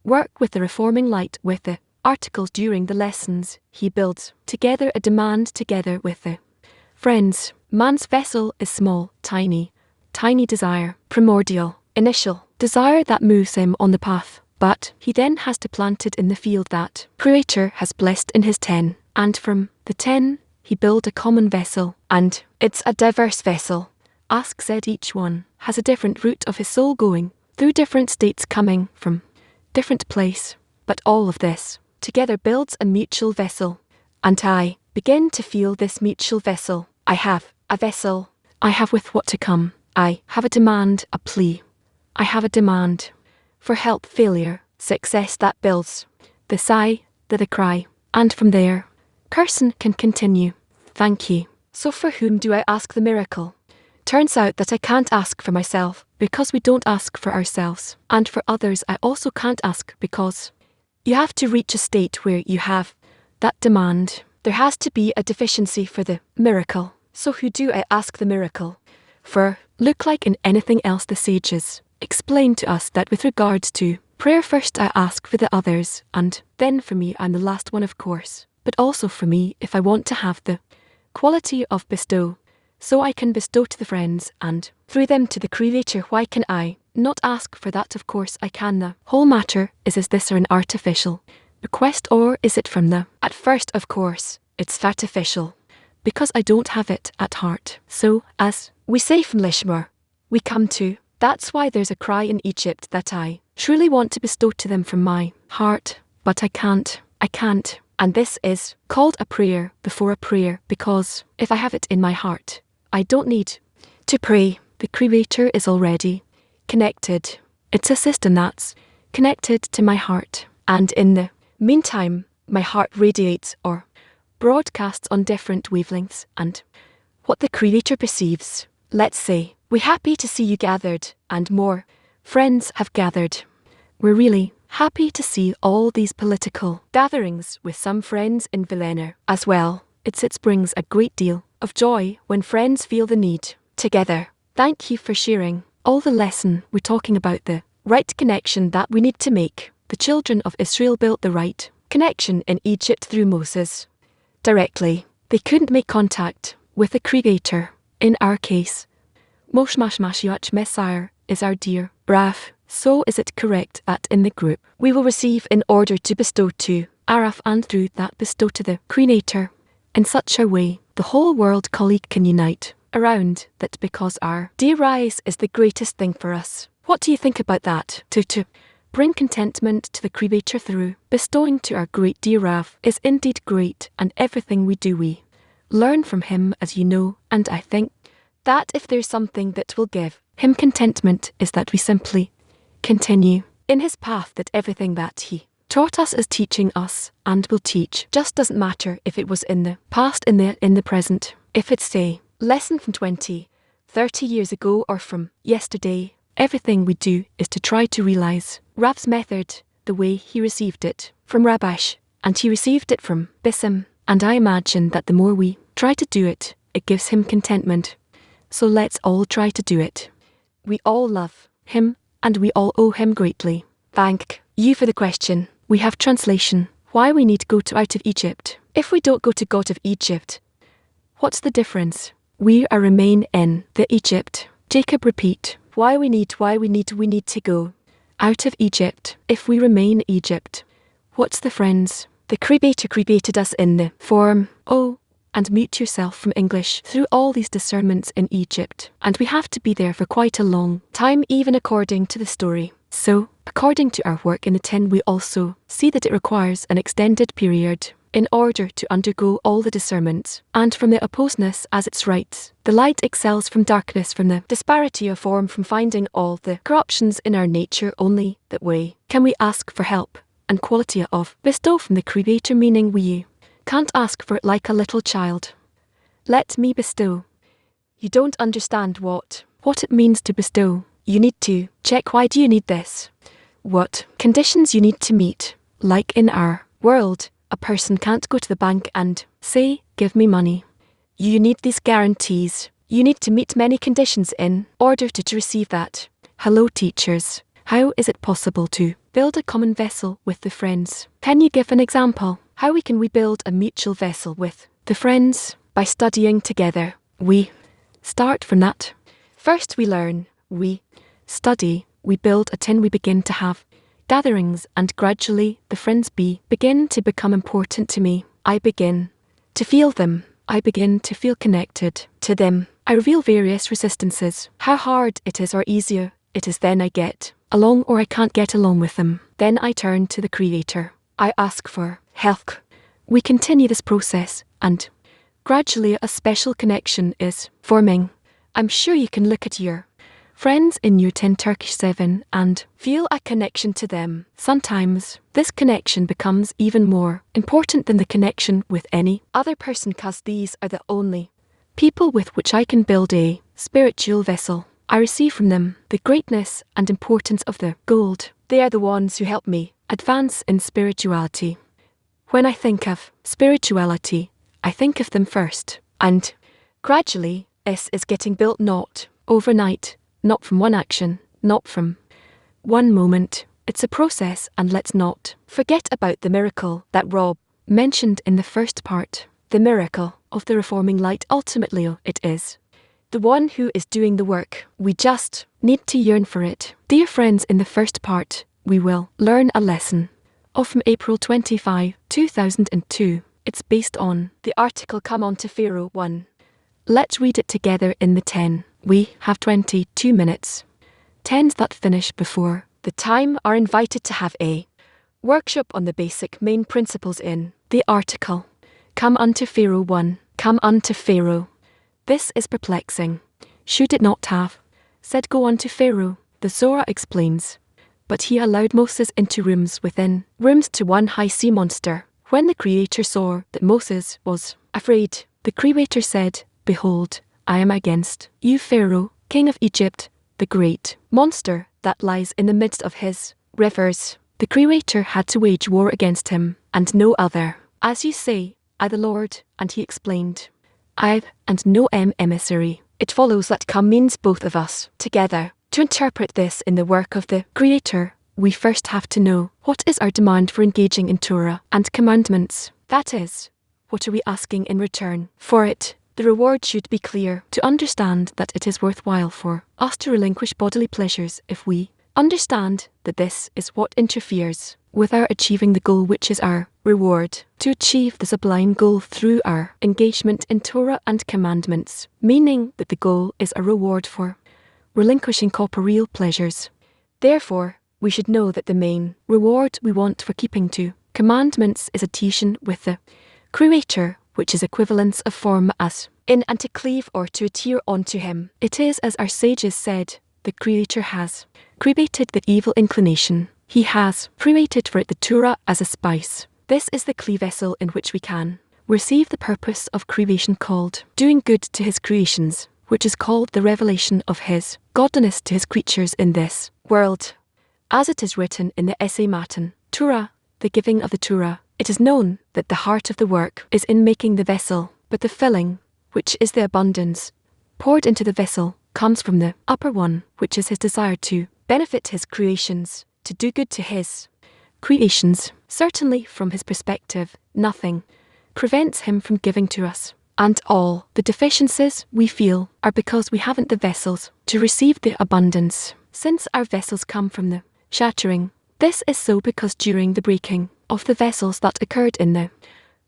work with the reforming light with the articles during the lessons, he builds together a demand together with the friends. Man's vessel is small, tiny desire, primordial, initial desire that moves him on the path. But he then has to plant it in the field that Creator has blessed in his 10. And from the 10, he build a common vessel. And it's a diverse vessel. Ask said each one has a different route of his soul going through different states, coming from different place. But all of this together builds a mutual vessel. And I begin to feel this mutual vessel. I have a vessel. I have with what to come. I have a demand, a plea. I have a demand for help, failure, success that builds the sigh, the cry, and from there, person can continue. Thank you. So for whom do I ask the miracle? Turns out that I can't ask for myself because we don't ask for ourselves, and for others I also can't ask because you have to reach a state where you have that demand. There has to be a deficiency for the miracle. So who do I ask the miracle for? Look like in anything else the sages explain to us that with regards to prayer, first I ask for the others, and then for me. I'm the last one, of course, but also for me if I want to have the quality of bestow, so I can bestow to the friends and through them to the Creator. Why can I not ask for that? Of course I can. The whole matter is this an artificial request, or is it from the at first? Of course it's artificial because I don't have it at heart. So as we say from Lishmar, we come to. That's why there's a cry in Egypt that I truly want to bestow to them from my heart, but I can't. And this is called a prayer before a prayer, because if I have it in my heart, I don't need to pray. The Creator is already connected. It's a system that's connected to my heart. And in the meantime, my heart radiates or broadcasts on different wavelengths and what the Creator perceives. Let's say, we're happy to see you gathered, and more friends have gathered. We're really happy to see all these political gatherings with some friends in Vienna as well. It brings a great deal of joy when friends feel the need together. Thank you for sharing all the lesson we're talking about, the right connection that we need to make. The children of Israel built the right connection in Egypt through Moses. Directly, they couldn't make contact with the Creator. In our case, Mosh Mashiach Messiah is our dear Raf. So is it correct that in the group we will receive in order to bestow to Araf, and through that bestow to the Creator. In such a way, the whole world colleague can unite around that, because our dear rise is the greatest thing for us. What do you think about that? To bring contentment to the Creator through bestowing to our great dear Rav is indeed great, and everything we do we learn from him, as you know, and I think that if there's something that will give him contentment is that we simply continue in his path, that everything that he taught us is teaching us and will teach. Just doesn't matter if it was in the past, in the present, if it's say lesson from 20, 30 years ago or from yesterday. Everything we do is to try to realize Rav's method, the way he received it from Rabash, and he received it from Bissim, and I imagine that the more we try to do it, it gives him contentment. So let's all try to do it. We all love him, and we all owe him greatly. Thank you for the question. We have translation. Why we need go to out of Egypt. If we don't go to God of Egypt, what's the difference? We are remain in the Egypt. Jacob repeat. Why we need to go out of Egypt. If we remain Egypt, what's the friends? The Creator created us in the form, and mute yourself from English through all these discernments in Egypt. And we have to be there for quite a long time, even according to the story. So, according to our work in the 10, we also see that it requires an extended period in order to undergo all the discernments, and from the opposeness as its rights. The light excels from darkness, from the disparity of form, from finding all the corruptions in our nature. Only that way can we ask for help and quality of bestow from the Creator, meaning we can't ask for it like a little child. Let me bestow. You don't understand what it means to bestow. You need to check, why do you need this? What conditions you need to meet. Like in our world, a person can't go to the bank and say, give me money. You need these guarantees. You need to meet many conditions in order to receive that. Hello teachers. How is it possible to build a common vessel with the friends? Can you give an example? How can we build a mutual vessel with the friends? By studying together. We start from that. First we learn, we study, we build a tin, we begin to have gatherings, and gradually the friends begin to become important to me. I begin to feel them. I begin to feel connected to them. I reveal various resistances, how hard it is or easier it is. Then I get along or I can't get along with them. Then I turn to the Creator. I ask for help. We continue this process, and gradually a special connection is forming. I'm sure you can look at your friends in your 10 Turkish 7 and feel a connection to them. Sometimes this connection becomes even more important than the connection with any other person, because these are the only people with which I can build a spiritual vessel. I receive from them the greatness and importance of the gold. They are the ones who help me advance in spirituality. When I think of spirituality, I think of them first, and gradually this is getting built, not overnight, not from one action, not from one moment. It's a process, and let's not forget about the miracle that Rob mentioned in the first part. The miracle of the reforming light. Ultimately, it is the one who is doing the work. We just need to yearn for it. Dear friends, in the first part, we will learn a lesson from April 25, 2002. It's based on the article Come On to Pharaoh 1. Let's read it together in the 10. We have 22 minutes. 10s that finish before the time are invited to have a workshop on the basic main principles in the article. Come unto Pharaoh 1. Come unto Pharaoh. This is perplexing. Should it not have said go unto Pharaoh? The Zohar explains. But he allowed Moses into rooms within rooms to one high sea monster. When the Creator saw that Moses was afraid, the Creator said, Behold, I am against you, Pharaoh, king of Egypt, the great monster that lies in the midst of his rivers. The Creator had to wage war against him, and no other. As you say, I the Lord, and he explained. I've and no emissary. It follows that come means both of us, together. To interpret this in the work of the Creator, we first have to know what is our demand for engaging in Torah and commandments. That is, what are we asking in return for it? The reward should be clear. To understand that it is worthwhile for us to relinquish bodily pleasures if we understand that this is what interferes with our achieving the goal which is our reward. To achieve the sublime goal through our engagement in Torah and commandments, meaning that the goal is a reward for relinquishing corporeal pleasures. Therefore, we should know that the main reward we want for keeping to commandments is a teaching with the Creator, which is equivalence of form as in and to cleave or to adhere unto him. It is as our sages said, the Creator has created the evil inclination. He has created for it the Torah as a spice. This is the clay vessel in which we can receive the purpose of creation called doing good to his creations, which is called the revelation of his godliness to his creatures in this world. As it is written in the essay Matan, Torah, the giving of the Torah, it is known that the heart of the work is in making the vessel, but the filling, which is the abundance, poured into the vessel, comes from the upper one, which is his desire to benefit his creations, to do good to his creations. Certainly, from his perspective, nothing prevents him from giving to us. And all the deficiencies we feel are because we haven't the vessels to receive the abundance. Since our vessels come from the shattering, this is so because during the breaking of the vessels that occurred in the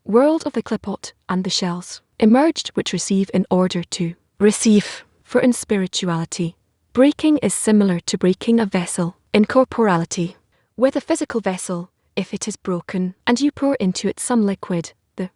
world of the clipot and the shells emerged which receive in order to receive. For in spirituality, breaking is similar to breaking a vessel in corporality. With a physical vessel, if it is broken and you pour into it some liquid, the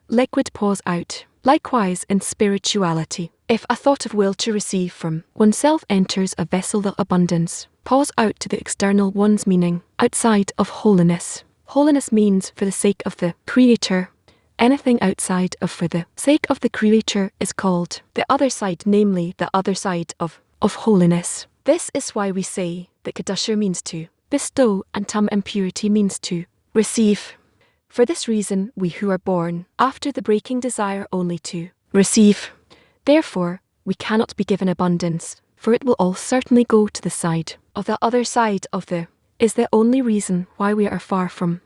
liquid pours out. Likewise in spirituality, if a thought of will to receive from oneself enters a vessel, the abundance pours out to the external one's meaning outside of holiness. Holiness means for the sake of the Creator. Anything outside of for the sake of the Creator is called the other side, namely the other side of holiness. This is why we say that Kedusha means to bestow and Tam impurity means to receive. For this reason we who are born after the breaking desire only to receive. Therefore, we cannot be given abundance, for it will all certainly go to the side of the other side of the is the only reason why we are far from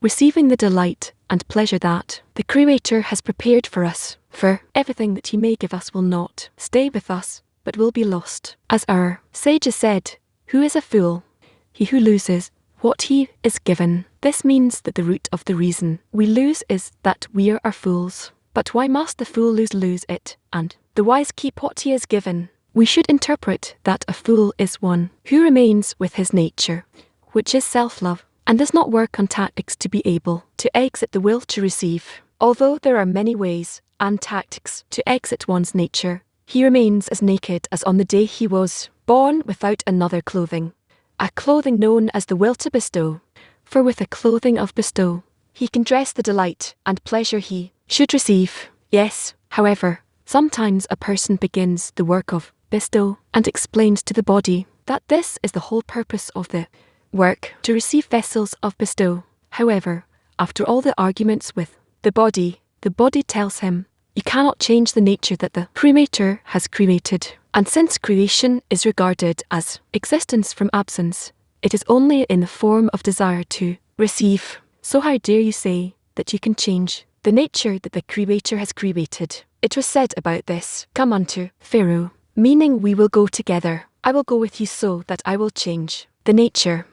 receiving the delight and pleasure that the Creator has prepared for us. For everything that he may give us will not stay with us, but will be lost. As our sages said, who is a fool? He who loses what he is given. This means that the root of the reason we lose is that we are fools. But why must the fool lose it, and the wise keep what he is given? We should interpret that a fool is one who remains with his nature, which is self-love, and does not work on tactics to be able to exit the will to receive. Although there are many ways and tactics to exit one's nature, he remains as naked as on the day he was born without another clothing. A clothing known as the will to bestow. For with a clothing of bestow, he can dress the delight and pleasure he should receive. Yes, however, sometimes a person begins the work of bestow and explains to the body that this is the whole purpose of the work, to receive vessels of bestow. However, after all the arguments with the body tells him, you cannot change the nature that the Creator has created. And since creation is regarded as existence from absence, it is only in the form of desire to receive. So how dare you say that you can change the nature that the Creator has created? It was said about this, come unto Pharaoh, meaning we will go together. I will go with you so that I will change the nature.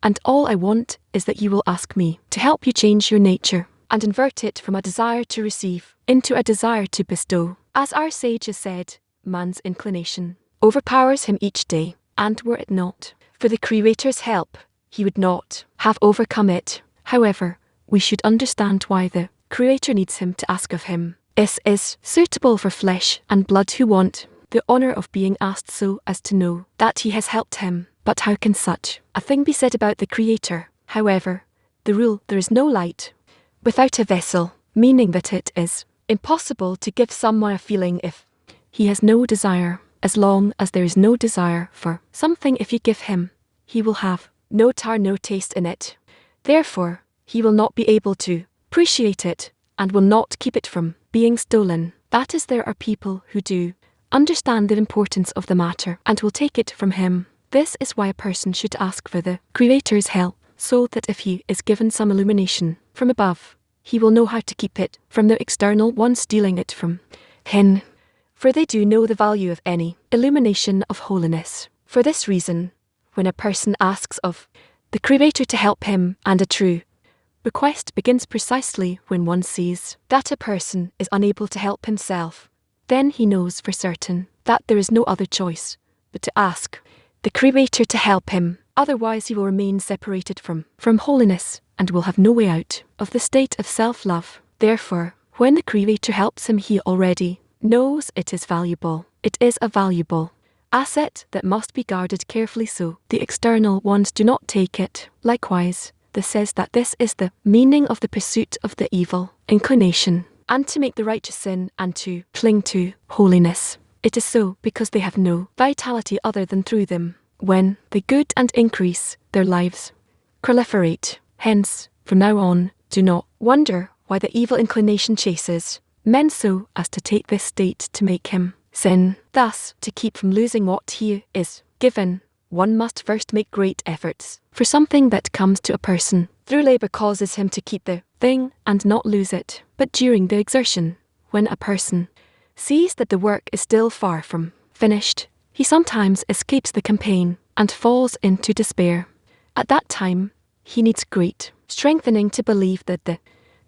And all I want is that you will ask me to help you change your nature and invert it from a desire to receive into a desire to bestow. As our sages said, man's inclination overpowers him each day, and were it not for the Creator's help, he would not have overcome it. However, we should understand why the Creator needs him to ask of him. This is suitable for flesh and blood who want the honour of being asked so as to know that he has helped him. But how can such a thing be said about the Creator? However, the rule there is no light without a vessel, meaning that it is impossible to give someone a feeling if he has no desire. As long as there is no desire for something, if you give him, he will have no taste in it. Therefore, he will not be able to appreciate it, and will not keep it from being stolen. That is, there are people who do understand the importance of the matter and will take it from him. This is why a person should ask for the Creator's help, so that if he is given some illumination from above, he will know how to keep it from the external one stealing it from him. For they do know the value of any illumination of holiness. For this reason, when a person asks of the Creator to help him, and a true request begins precisely when one sees that a person is unable to help himself, then he knows for certain that there is no other choice but to ask the Creator to help him. Otherwise he will remain separated from holiness and will have no way out of the state of self-love. Therefore, when the Creator helps him, he already knows it is valuable. It is a valuable asset that must be guarded carefully so the external ones do not take it. Likewise, this says that this is the meaning of the pursuit of the evil inclination, and to make the righteous sin and to cling to holiness. It is so because they have no vitality other than through them. When the good and increase, their lives proliferate. Hence, from now on, do not wonder why the evil inclination chases men so as to take this state to make him sin. Thus, to keep from losing what he is given, one must first make great efforts. For something that comes to a person through labor causes him to keep the thing and not lose it. But during the exertion, when a person sees that the work is still far from finished, he sometimes escapes the campaign and falls into despair. At that time, he needs great strengthening to believe that the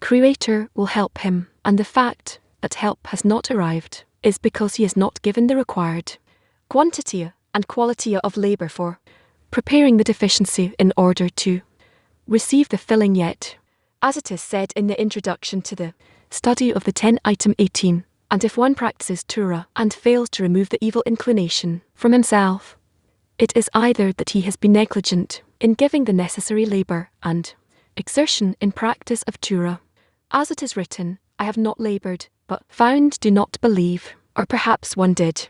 Creator will help him, and the fact that help has not arrived is because he has not given the required quantity and quality of labor for preparing the deficiency in order to receive the filling yet. As it is said in the introduction to the study of the 10 item 18, and if one practices Torah and fails to remove the evil inclination from himself, it is either that he has been negligent in giving the necessary labor and exertion in practice of Torah. As it is written, I have not labored, but found do not believe. Or perhaps one did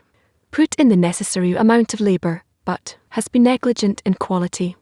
put in the necessary amount of labor, but has been negligent in quality.